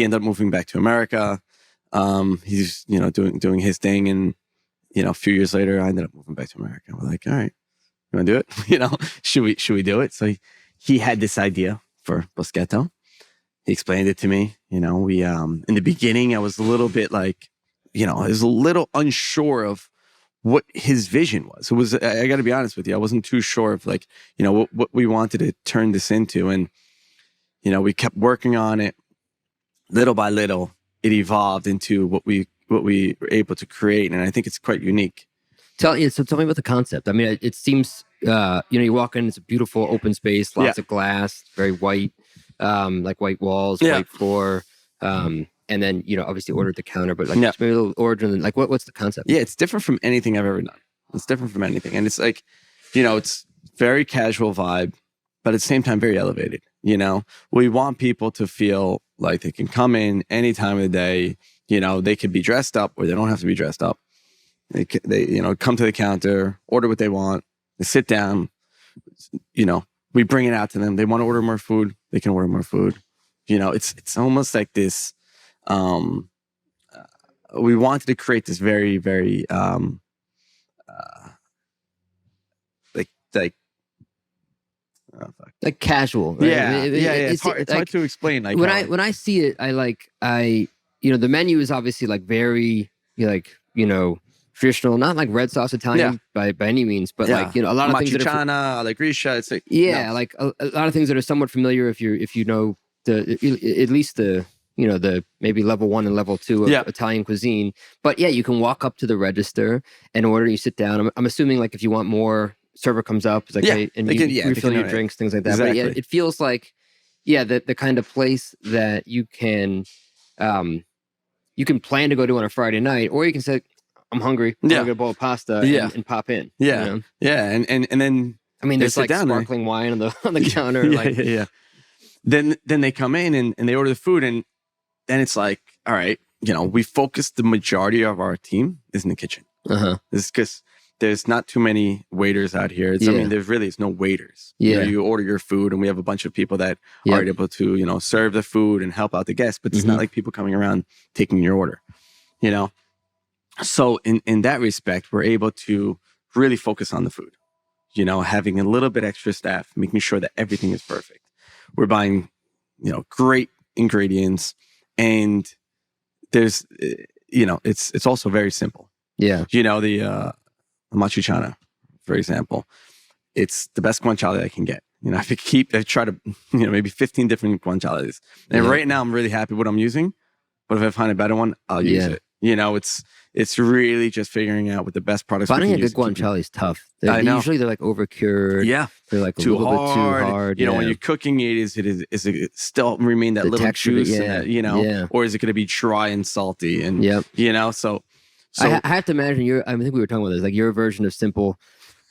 A: ended up moving back to America. He's, doing his thing. And, a few years later, I ended up moving back to America. We're like, all right, you want to do it? Should we do it? So he had this idea for Boschetto. He explained it to me. We, in the beginning, I was a little bit like, I was a little unsure of what his vision was. It was, I got to be honest with you, I wasn't too sure of like, what we wanted to turn this into. And, we kept working on it little by little. It evolved into what we were able to create. And I think it's quite unique.
B: Tell me about the concept. I mean, it seems, you walk in, it's a beautiful open space, lots of glass, very white, like white walls, white floor. And then, obviously order at the counter, but like maybe a little origin, like what's the concept?
A: Yeah, it's different from anything I've ever done. It's different from anything. And it's like, it's very casual vibe, but at the same time, very elevated. We want people to feel like they can come in any time of the day, They could be dressed up or they don't have to be dressed up. They come to the counter, order what they want, they sit down, we bring it out to them. They want to order more food, they can order more food. It's almost like this, we wanted to create this very, very,
B: like casual, right?
A: It's hard to explain. Like
B: when I see it, the menu is obviously like very traditional, not like red sauce Italian by any means, but like a lot of things that are
A: like Grisha. It's like
B: like a lot of things that are somewhat familiar if you know at least the maybe level 1 and level 2 of Italian cuisine. But you can walk up to the register and order. You sit down. I'm assuming like if you want more, server comes up. It's like hey, and you refill your drinks, things like that.
A: Exactly.
B: But it feels like the kind of place that you can plan to go to on a Friday night, or you can say, I'm hungry. I'm gonna get a bowl of pasta and pop in.
A: And then
B: there's like sparkling wine on the counter.
A: Then they come in and they order the food, and then it's like, all right, we focus the majority of our team is in the kitchen. This is because there's not too many waiters out here. There really is no waiters. You order your food, and we have a bunch of people that are able to serve the food and help out the guests, but it's not like people coming around taking your order. So in that respect, we're able to really focus on the food, having a little bit extra staff, making sure that everything is perfect. We're buying, great ingredients, and there's, it's also very simple. The matriciana, for example, it's the best guanciale I can get. I try to, maybe 15 different guanciales. And right now I'm really happy with what I'm using, but if I find a better one, I'll use it. It's really just figuring out what the best products.
B: Finding a good guanciale is tough. Usually they're like over cured. They're like
A: too
B: little bit too hard.
A: When you're cooking it, is it still remain that little juice? Or is it going to be dry and salty? And so
B: I have to imagine I think we were talking about this. Like your version of simple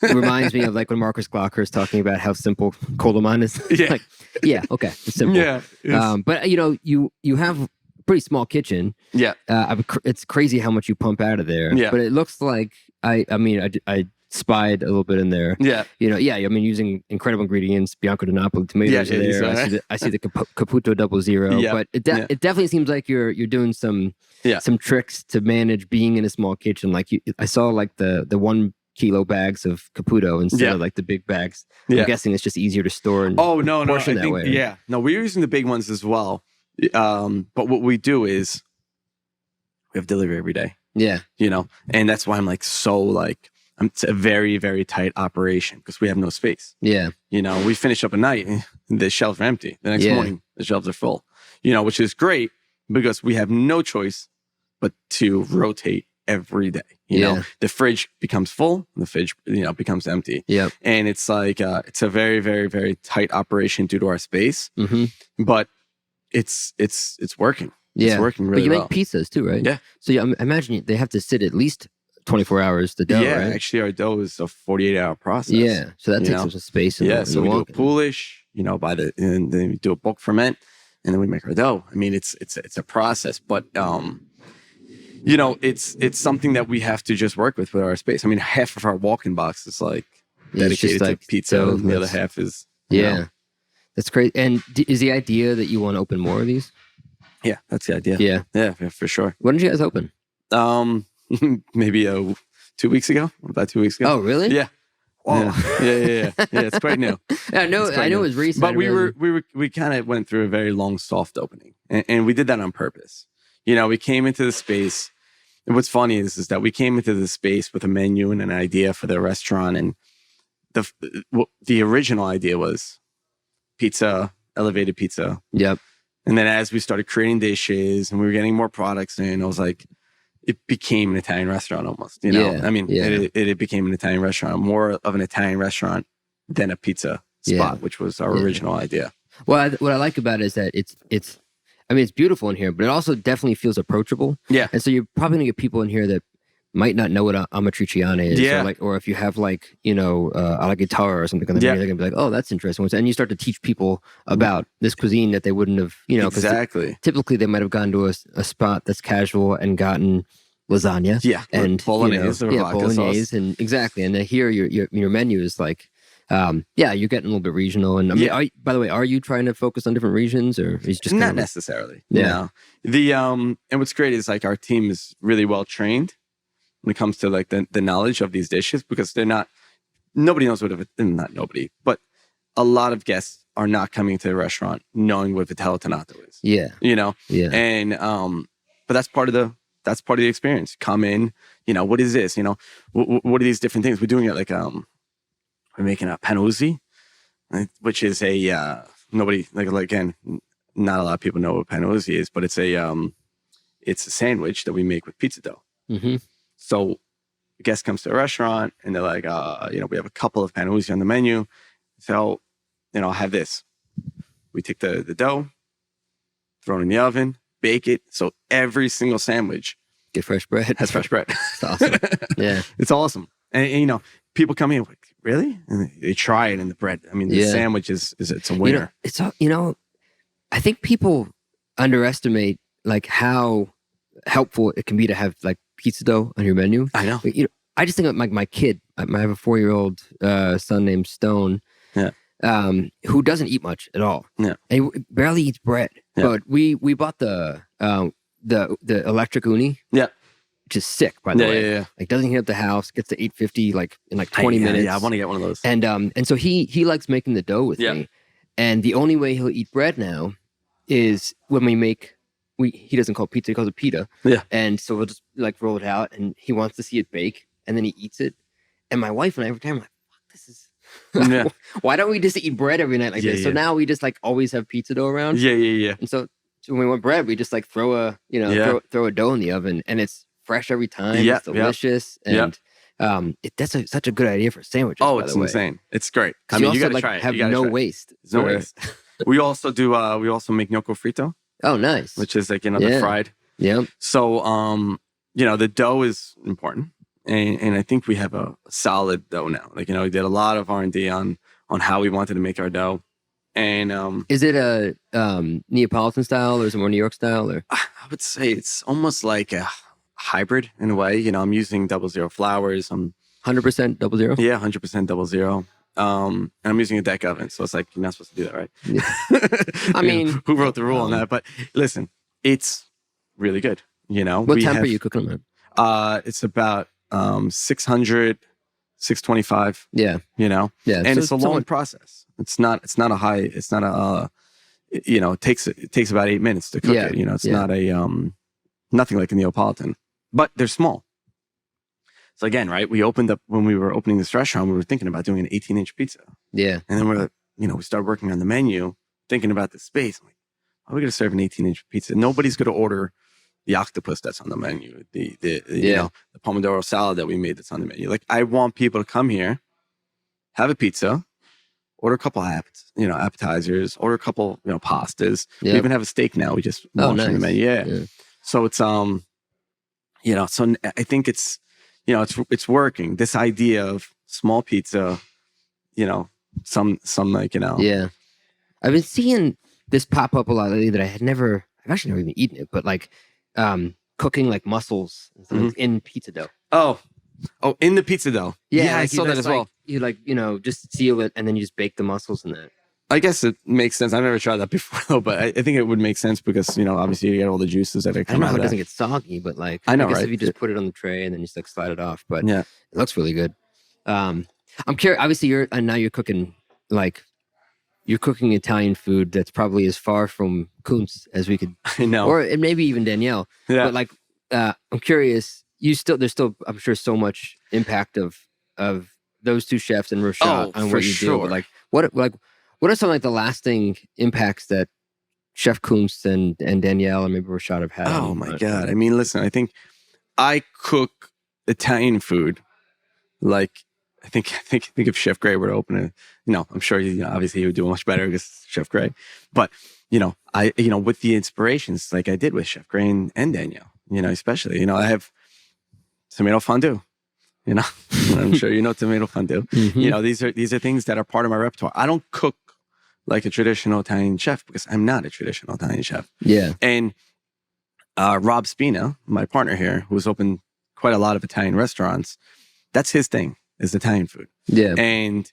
B: reminds me of like when Marcus Glocker is talking about how simple Coleman is. Okay, it's simple. But you have pretty small kitchen. It's crazy how much you pump out of there. But it looks like I spied a little bit in there. Using incredible ingredients. Bianco di Napoli tomatoes are there. I see the Caputo 00. But it definitely seems like you're doing some tricks to manage being in a small kitchen. Like I saw like the 1 kilo bags of Caputo instead of like the big bags. I'm guessing it's just easier to store and portion that way. Right?
A: No, we're using the big ones as well. But what we do is we have delivery every day. And that's why I'm like it's a very, very tight operation because we have no space. We finish up a night and the shelves are empty. The next morning the shelves are full. Which is great because we have no choice but to rotate every day. The fridge becomes full, and the fridge becomes empty. And it's like it's a very, very, very tight operation due to our space. But it's working. It's working really well.
B: But you make pizzas too, right? So I imagine they have to sit at least 24 hours, the dough, right?
A: Actually our dough is a 48-hour process.
B: So that takes some space.
A: So we do a poolish, and then we do a bulk ferment, and then we make our dough. It's a process, but it's something that we have to just work with our space. Half of our walk-in box is like dedicated to pizza, and the other half is
B: That's great. And is the idea that you want to open more of these?
A: Yeah, that's the idea. Yeah, for sure.
B: When did you guys open?
A: Maybe 2 weeks ago. About 2 weeks ago.
B: Oh, really?
A: Yeah.
B: Wow.
A: Yeah. It's quite new.
B: I know it was recent.
A: But we kind of went through a very long soft opening, and we did that on purpose. We came into the space. And what's funny is that we came into the space with a menu and an idea for the restaurant, and the original idea was pizza, elevated pizza. And then as we started creating dishes and we were getting more products in, I was like, it became an Italian restaurant almost, It became an Italian restaurant, more of an Italian restaurant than a pizza spot, which was our original idea.
B: Well, what I like about it is that it's beautiful in here, but it also definitely feels approachable. And so you're probably gonna get people in here that might not know what a amatriciana is,
A: Yeah.
B: or if you have like, a la guitar or something on the menu, they're gonna be like, oh, that's interesting. And you start to teach people about this cuisine that they wouldn't have,
A: exactly.
B: Typically they might have gone to a spot that's casual and gotten lasagna,
A: and bolognese,
B: bolognese, and exactly. And then here your menu is like, you're getting a little bit regional. And I mean, by the way, are you trying to focus on different regions, or is just
A: not necessarily? Yeah. And what's great is like our team is really well trained when it comes to like the knowledge of these dishes, because nobody knows not nobody, but a lot of guests are not coming to the restaurant knowing what vitello tonato is.
B: Yeah.
A: Yeah. And but that's part of the experience. Come in, what is this? What are these different things? We're doing it like we're making a panuzzi, which is a nobody like again, not a lot of people know what panuzzi is, but it's a sandwich that we make with pizza dough.
B: Mm-hmm.
A: So the guest comes to a restaurant and they're like, we have a couple of panuzzi on the menu. So, I'll have this. We take the dough, throw it in the oven, bake it. So every single sandwich
B: get fresh bread.
A: Has fresh bread.
B: It's awesome. Yeah.
A: It's awesome. And people come in like, really? And they try it in the bread. I mean, the sandwich it's a winner.
B: I think people underestimate like how helpful it can be to have like pizza dough on your menu.
A: I know.
B: I just think of my kid. I have a 4-year-old son named Stone.
A: Yeah.
B: Who doesn't eat much at all.
A: Yeah.
B: And he barely eats bread. Yeah. But we bought the electric uni.
A: Yeah.
B: Which is sick, by the way.
A: Yeah.
B: Like doesn't heat up the house, gets to 850 like in like 20 minutes.
A: Yeah, I want to get one of those.
B: And so he likes making the dough with me. And the only way he'll eat bread now is when he doesn't call it pizza, he calls it pita.
A: Yeah.
B: And so we'll just like roll it out and he wants to see it bake and then he eats it. And my wife and I every time I'm like, fuck, this is why don't we just eat bread every night like this? So now we just like always have pizza dough around.
A: Yeah.
B: And so when we want bread, we just like throw a throw a dough in the oven and it's fresh every time. It's delicious. And that's such a good idea for sandwiches.
A: Oh, it's insane. It's great. I mean, you gotta try it.
B: Have no waste.
A: No waste. We also do we also make gnocco frito.
B: Oh, nice.
A: Which is like the fried.
B: Yeah.
A: So the dough is important. And I think we have a solid dough now. Like, we did a lot of R&D on how we wanted to make our dough. And
B: is it a Neapolitan style or is it more New York style? Or
A: I would say it's almost like a hybrid in a way. I'm using 00 flours. I'm
B: 100% 00?
A: Yeah, 100% 00. And I'm using a deck oven, so it's like you're not supposed to do that, right? Yeah.
B: I mean,
A: who wrote the rule on that? But listen, it's really good.
B: What temp are you cooking them
A: at? It's about 600, 625.
B: Yeah.
A: Yeah. And it's a long process. It's not a high. It's not a. It takes about 8 minutes to cook it. It's not a nothing like a Neapolitan, but they're small. So again, right? When we were opening this restaurant, we were thinking about doing an 18-inch pizza.
B: Yeah.
A: And then we started working on the menu, thinking about the space. I'm like, are we going to serve an 18-inch pizza? Nobody's going to order the octopus that's on the menu, the pomodoro salad that we made that's on the menu. Like, I want people to come here, have a pizza, order a couple appetizers, order a couple pastas. We even have a steak now. We just launched on the menu. Yeah. So it's so I think it's it's working. This idea of small pizza, some like
B: Yeah, I've been seeing this pop up a lot lately that I've actually never even eaten it, but like cooking like mussels in pizza dough.
A: Oh, in the pizza dough. Yeah, I saw that as well.
B: You just seal it and then you just bake the mussels in that.
A: I guess it makes sense. I've never tried that before though, but I think it would make sense because obviously you get all the juices that come out. I don't know how
B: it doesn't get soggy, but like
A: I know,
B: guess
A: right?
B: if you just put it on the tray and then you just like slide it off, but
A: yeah,
B: it looks really good. I'm curious. Obviously, you're cooking you're cooking Italian food that's probably as far from Kunz as we could.
A: I know,
B: or maybe even Danielle.
A: Yeah,
B: but like I'm curious. There's still I'm sure so much impact of those two chefs and Rochat on what you do. But what are some like the lasting impacts that Chef Kuntz and Danielle and maybe Rochat have had?
A: Oh my God. I mean, listen, I think I cook Italian food like I think if Chef Gray were to open it, I'm sure obviously he would do much better because Chef Gray. But I with the inspirations like I did with Chef Gray and Danielle, especially, I have tomato fondue. You know, I'm sure you know tomato fondue.
B: Mm-hmm.
A: You know, these are things that are part of my repertoire. I don't cook like a traditional Italian chef because I'm not a traditional Italian chef.
B: Yeah.
A: And Rob Spina, my partner here, who's opened quite a lot of Italian restaurants, that's his thing, is Italian food.
B: Yeah.
A: And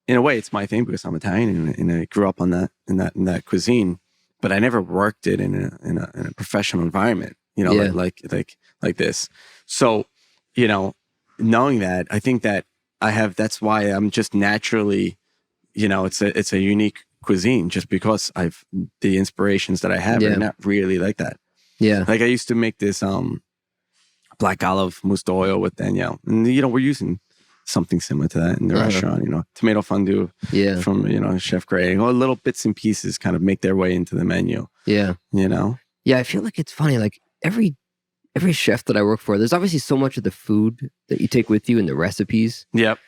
A: in a way, it's my thing because I'm Italian and I grew up on that in that cuisine. But I never worked it in a professional environment, you know, like this. So, you know, knowing that, I think that that's why I'm just naturally, you know, it's a unique cuisine just because the inspirations that I have are not really like that.
B: Yeah.
A: Like I used to make this black olive mousse d'oil with Danielle. And, you know, we're using something similar to that in the restaurant, you know, tomato fondue from, you know, Chef Gray. All little bits and pieces kind of make their way into the menu.
B: Yeah.
A: You know?
B: Yeah, I feel like it's funny. Like every chef that I work for, there's obviously so much of the food that you take with you and the recipes.
A: Yep.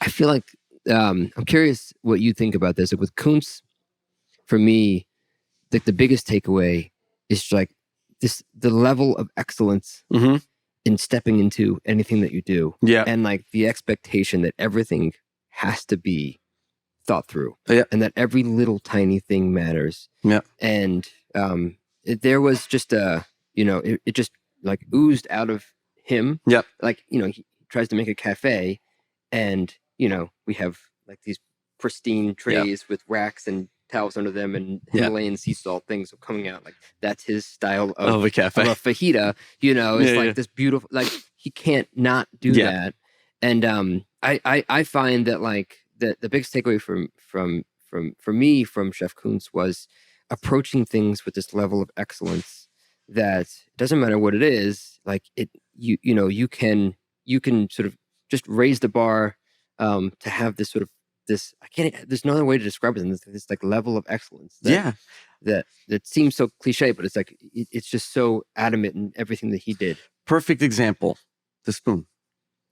B: I feel like, I'm curious what you think about this. Like with Kunz, for me, like the biggest takeaway is like the level of excellence in stepping into anything that you do.
A: Yeah.
B: And like the expectation that everything has to be thought through.
A: Yeah.
B: And that every little tiny thing matters.
A: Yeah.
B: And there was just it just like oozed out of him.
A: Yep.
B: Like, you know, he tries to make a cafe and, you know, we have like these pristine trays with racks and towels under them and Himalayan sea salt things coming out. Like that's his style of
A: a cafe.
B: Of a fajita, you know, it's like this beautiful, like he can't not do that. And I find that like the biggest takeaway from me from Chef Kunz was approaching things with this level of excellence that doesn't matter what it is, like you can sort of just raise the bar to have this sort of there's no other way to describe it than this like level of excellence. That seems so cliche, but it's like it's just so adamant in everything that he did.
A: Perfect example, the spoon.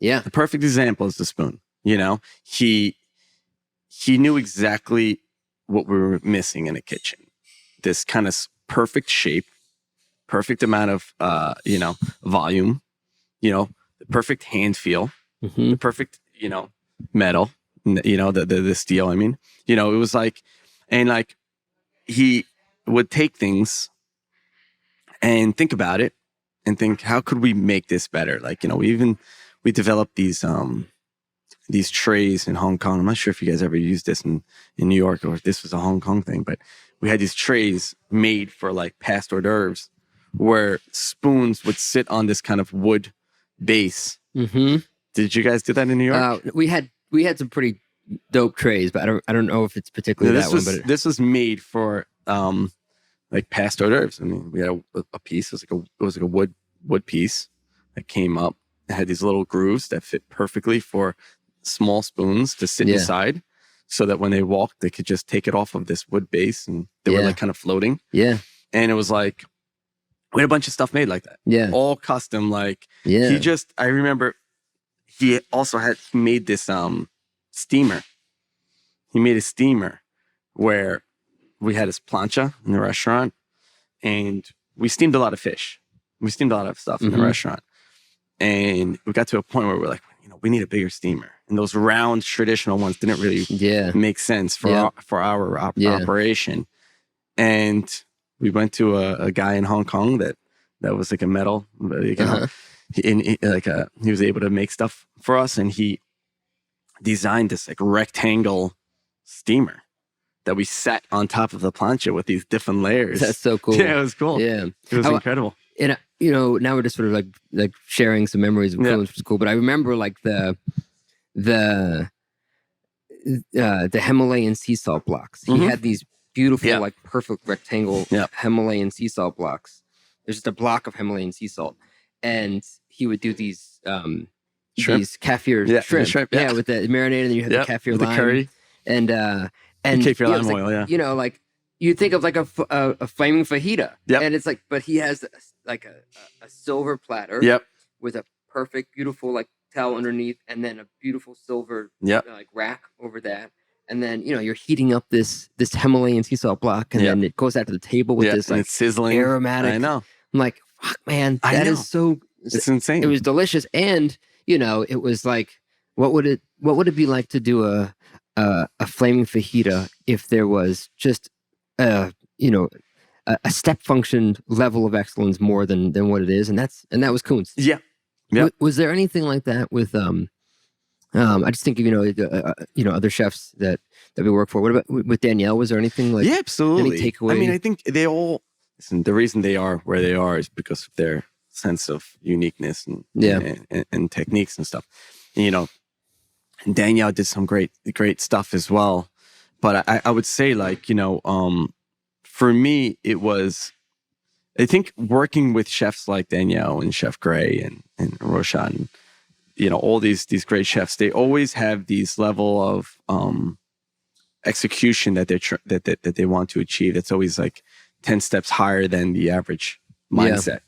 B: Yeah.
A: The perfect example is the spoon. You know, he knew exactly what we were missing in a kitchen. This kind of perfect shape, perfect amount of volume, you know, the perfect hand feel, the perfect, you know, metal, you know, the steel, I mean, you know, it was like, and like he would take things and think about it and think, how could we make this better? Like, you know, we developed these trays in Hong Kong. I'm not sure if you guys ever used this in New York or if this was a Hong Kong thing, but we had these trays made for like past hors d'oeuvres where spoons would sit on this kind of wood base. Did you guys do that in New York?
B: We had some pretty dope trays, but I don't know if it's particularly that one. But
A: this was made for like past hors d'oeuvres. I mean, we had a piece. It was like a wood piece that came up. It had these little grooves that fit perfectly for small spoons to sit inside, so that when they walked, they could just take it off of this wood base, and they were like kind of floating. Yeah, and it was like we had a bunch of stuff made like that. Yeah, all custom. Like I remember he made this steamer. He made a steamer where we had his plancha in the restaurant, and we steamed a lot of fish. We steamed a lot of stuff in the restaurant, and we got to a point where we're like, you know, we need a bigger steamer. And those round traditional ones didn't really make sense for our operation. And we went to a guy in Hong Kong that was like a metal, you know, he was able to make stuff for us, and he designed this like rectangle steamer that we set on top of the plancha with these different layers.
B: That's so cool.
A: Yeah, it was cool.
B: Yeah,
A: it was incredible.
B: And you know, now we're just sort of like sharing some memories of Kunz, which is cool. But I remember like the Himalayan sea salt blocks. He had these beautiful, like perfect rectangle Himalayan sea salt blocks. There's just a block of Himalayan sea salt, and he would do these these kaffir shrimp, with the marinated, and you have the kaffir lime, the curry, and
A: kaffir lime oil,
B: you know, like you think of like a flaming fajita, and it's like, but he has like a silver platter, with a perfect, beautiful like towel underneath, and then a beautiful silver like rack over that. And then, you know, you're heating up this Himalayan sea salt block, and then it goes out to the table with this like
A: it's sizzling,
B: aromatic.
A: I know.
B: I'm like, fuck, man, that is so
A: It's insane.
B: It was delicious, and it was like, what would it be like to do a flaming fajita if there was just a step function level of excellence more than what it is, and that was Kunz.
A: Yeah.
B: Was there anything like that with I just think other chefs that we work for. What about with Danielle? Was there anything like
A: absolutely
B: any takeaway?
A: I mean, I think they all listen. The reason they are where they are is because of their sense of uniqueness and techniques and stuff. And, Danielle did some great stuff as well. But I would say, like, for me, it was, I think, working with chefs like Danielle and Chef Gray and Rochat and, all these great chefs, they always have these level of execution that that they want to achieve. It's always like 10 steps higher than the average mindset. Yeah.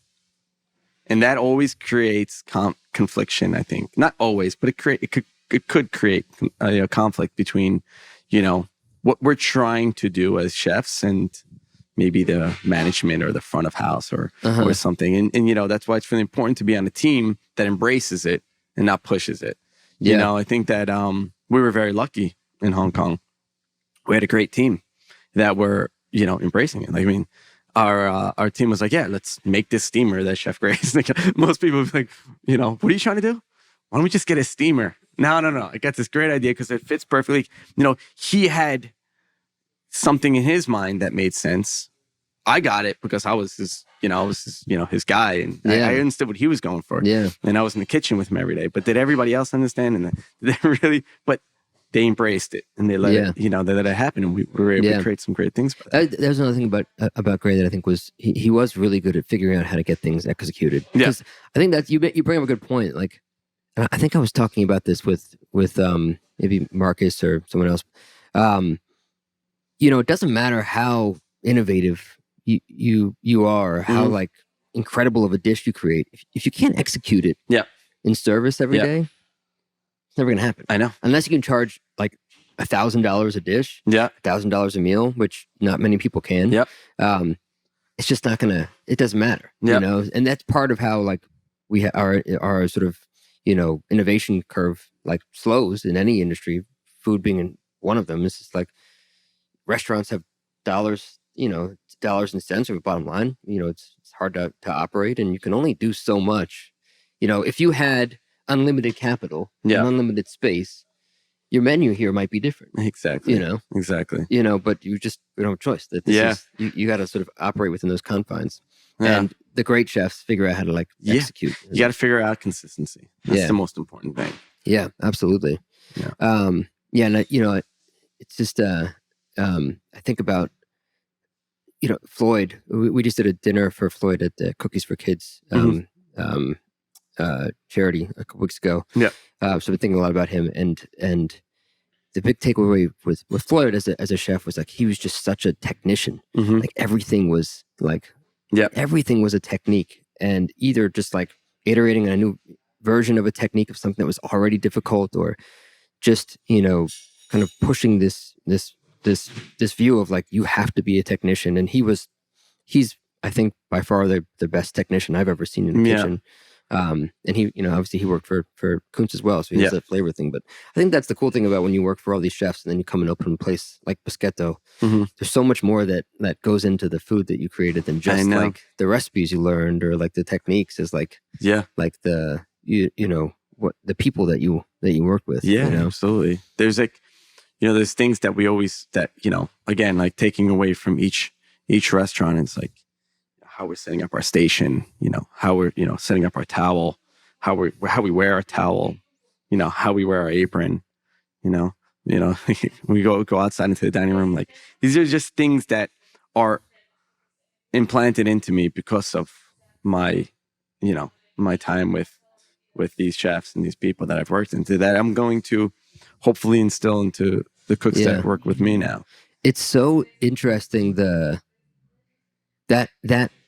A: And that always creates confliction, I think. Not always, but it could create a conflict between, what we're trying to do as chefs and maybe the management or the front of house or something. And that's why it's really important to be on a team that embraces it and not pushes it. Yeah. I think that we were very lucky in Hong Kong. We had a great team that were, embracing it. Like, I mean, our team was like, yeah, let's make this steamer that Chef Gray is. Most people would be like, what are you trying to do? Why don't we just get a steamer? No. I got this great idea because it fits perfectly. He had something in his mind that made sense. I got it because I was his, his guy, and I understood what he was going for. Yeah. And I was in the kitchen with him every day. But did everybody else understand? And they really, but they embraced it and they let it, they let it happen, and we were able to create some great things.
B: There's another thing about Gray that I think was he was really good at figuring out how to get things executed. Because I think that you bring up a good point. Like, I think I was talking about this with maybe Marcus or someone else. It doesn't matter how innovative you are, how like incredible of a dish you create. If you can't execute it in service every day, it's never gonna happen.
A: I know.
B: Unless you can charge like $1,000 a dish, $1,000 a meal, which not many people can. Yep. It's just not gonna. It doesn't matter. Yep. And that's part of how like we our sort of innovation curve like slows in any industry. Food being one of them. It's just like restaurants have dollars, dollars and cents of a bottom line. It's hard to operate, and you can only do so much. If you had unlimited capital and unlimited space, your menu here might be different.
A: Exactly. Exactly.
B: But you don't have a choice. That you got to sort of operate within those confines. Yeah. And the great chefs figure out how to execute.
A: You got to figure out consistency. That's the most important thing.
B: Yeah, absolutely. Yeah. And it's just I think about Floyd. We just did a dinner for Floyd at the Cookies for Kids charity a couple weeks ago. Yeah. So I've been thinking a lot about him, and the big takeaway with Floyd as a chef was like he was just such a technician. Like everything was everything was a technique, and either just like iterating on a new version of a technique of something that was already difficult, or just kind of pushing this view of like you have to be a technician. And he's I think by far the best technician I've ever seen in the kitchen. And he, obviously he worked for Kunz as well, so he has that flavor thing. But I think that's the cool thing about when you work for all these chefs and then you come and open a place like Boschetto. There's so much more that goes into the food that you created than just like the recipes you learned or like the techniques. Is like the what the people that you worked with.
A: Absolutely. There's like there's things that we always again, like taking away from each restaurant. It's like how we're setting up our station, how we're, setting up our towel, how we wear our towel, how we wear our apron, we go outside into the dining room. Like these are just things that are implanted into me because of my, my time with these chefs and these people that I've worked into, that I'm going to hopefully instill into the cooks that work with me now.
B: It's so interesting, that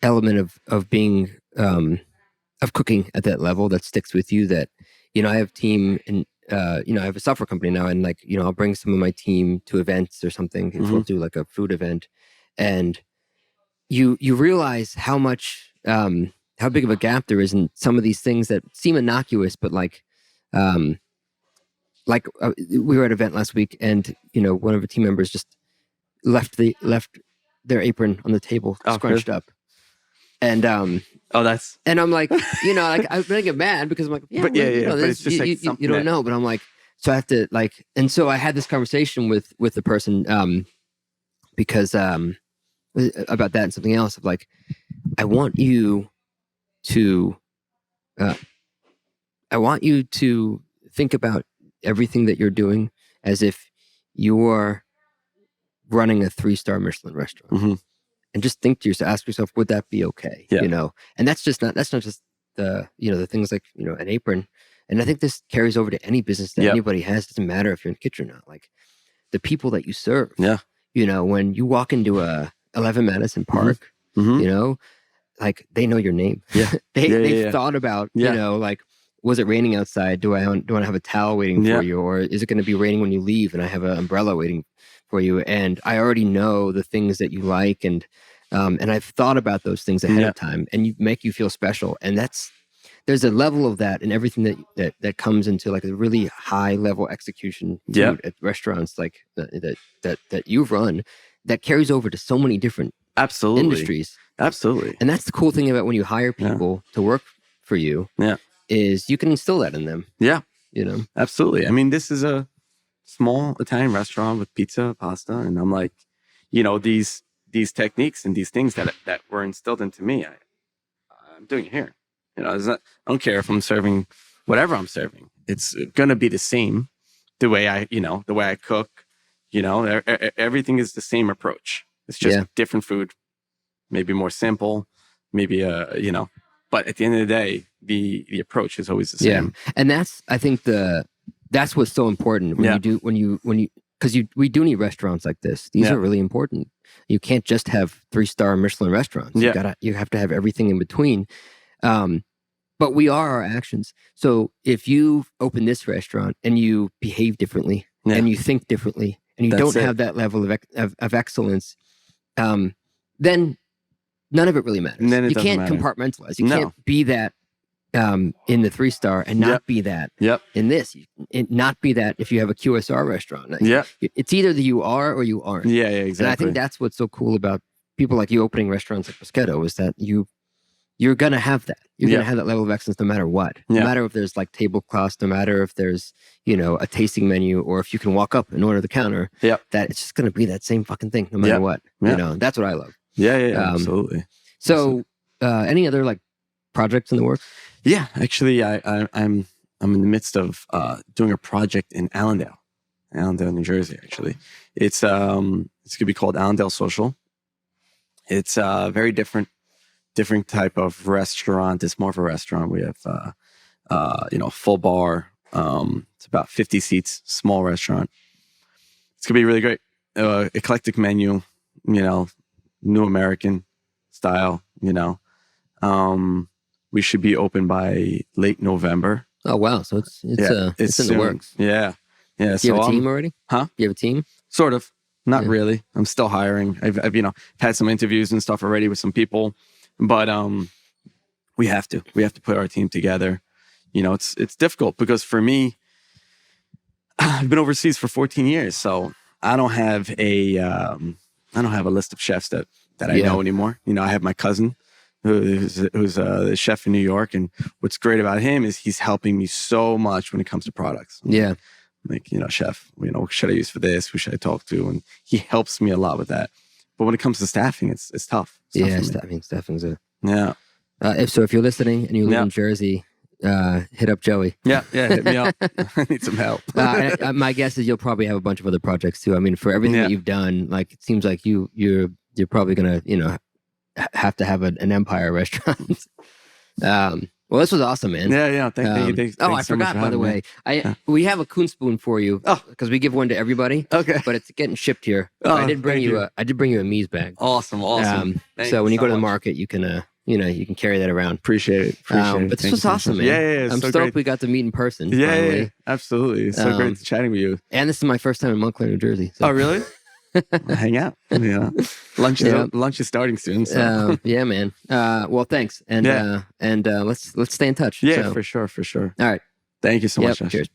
B: element of being of cooking at that level that sticks with you. That I have team and I have a software company now, and like I'll bring some of my team to events or something. We'll do like a food event, and you realize how much how big of a gap there is in some of these things that seem innocuous, but we were at an event last week, and one of the team members just left their apron on the table, scrunched up, and and I'm like, I don't get mad because I'm like,
A: but it's just
B: you don't know, but I'm like, so I have to and so I had this conversation with the person because about that and something else of like, I want you to think about everything that you're doing as if you're running a 3-star Michelin restaurant,
A: mm-hmm.
B: and just ask yourself, would that be okay?
A: Yeah.
B: And that's not just the the things like an apron. And I think this carries over to any business that anybody has. It doesn't matter if you're in the kitchen or not. Like the people that you serve.
A: Yeah.
B: When you walk into a 11 Madison Park,
A: mm-hmm.
B: Like they know your name.
A: Yeah.
B: They've thought about, like, was it raining outside? Do I want to have a towel waiting for you? Or is it going to be raining when you leave and I have an umbrella waiting for you? And I already know the things that you like. And I've thought about those things ahead of time, and you make you feel special. And there's a level of that in everything that comes into like a really high level execution food at restaurants like that you've run, that carries over to so many different industries.
A: Absolutely.
B: And that's the cool thing about when you hire people to work for you, is you can instill that in them.
A: Yeah.
B: Absolutely.
A: I mean, this is a small Italian restaurant with pizza, pasta, and I'm like, these techniques and these things that were instilled into me, I'm doing it here. I don't care if I'm serving whatever I'm serving. It's going to be the same, the way I cook, everything is the same approach. It's just different food, maybe more simple, maybe, but at the end of the day, the approach is always the same.
B: Yeah. And I think that's what's so important because we do need restaurants like this. These are really important. You can't just have 3-star Michelin restaurants. You have to have everything in between. But we are our actions. So if you open this restaurant and you behave differently and you think differently and you don't have that level of excellence, then none of it really matters. You can't compartmentalize. You can't be that in the 3-star and not be that in this. Not be that if you have a QSR restaurant. It's either that you are or you aren't.
A: Yeah, exactly.
B: And I think that's what's so cool about people like you opening restaurants like Boschetto, is that you're going to have that. You're going to have that level of excellence no matter what. No matter if there's like tablecloths, no matter if there's, a tasting menu, or if you can walk up and order the counter, that it's just going to be that same fucking thing no matter what. That's what I love.
A: Yeah, absolutely.
B: So any other like projects in the works?
A: Yeah, actually I'm in the midst of doing a project in Allendale, New Jersey, actually. It's going to be called Allendale Social. It's a very different type of restaurant. It's more of a restaurant. We have, full bar. It's about 50 seats, small restaurant. It's going to be really great. Eclectic menu, new American style, we should be open by late November.
B: Oh, wow. So it's in the works.
A: Yeah. Yeah.
B: Do you have a team already?
A: Huh?
B: Do you have a team?
A: Sort of. Not really. I'm still hiring. I've had some interviews and stuff already with some people. But we have to put our team together. It's difficult because for me, I've been overseas for 14 years, so I don't have a list of chefs that I know anymore. I have my cousin who's a chef in New York, and what's great about him is he's helping me so much when it comes to products.
B: Yeah,
A: like chef, what should I use for this? Who should I talk to? And he helps me a lot with that. But when it comes to staffing, it's tough.
B: Staffing's a...
A: Yeah.
B: If you're listening and you live in Jersey, hit up Joey.
A: Yeah, hit me up. I need some help.
B: My guess is you'll probably have a bunch of other projects too. I mean, for everything that you've done, like it seems like you're probably gonna have to have an empire restaurant. Well, this was awesome, man.
A: Yeah. Thank you.
B: I forgot, by the way. We have a Kunz spoon for you. Oh, because we give one to everybody.
A: Okay,
B: but it's getting shipped here. I did bring you a Mies bag.
A: Awesome.
B: So when you go to the market, you can you can carry that around.
A: Appreciate it.
B: But this was awesome, man.
A: Yeah.
B: I'm stoked we got to meet in person.
A: Yeah, absolutely. It's so great chatting with you.
B: And this is my first time in Montclair, New Jersey. So.
A: Oh, really? hang out. Yeah, lunch is starting soon. So.
B: Yeah, man. Well, thanks, and let's stay in touch.
A: Yeah, for sure.
B: All right.
A: Thank you so much, Josh.
B: Cheers.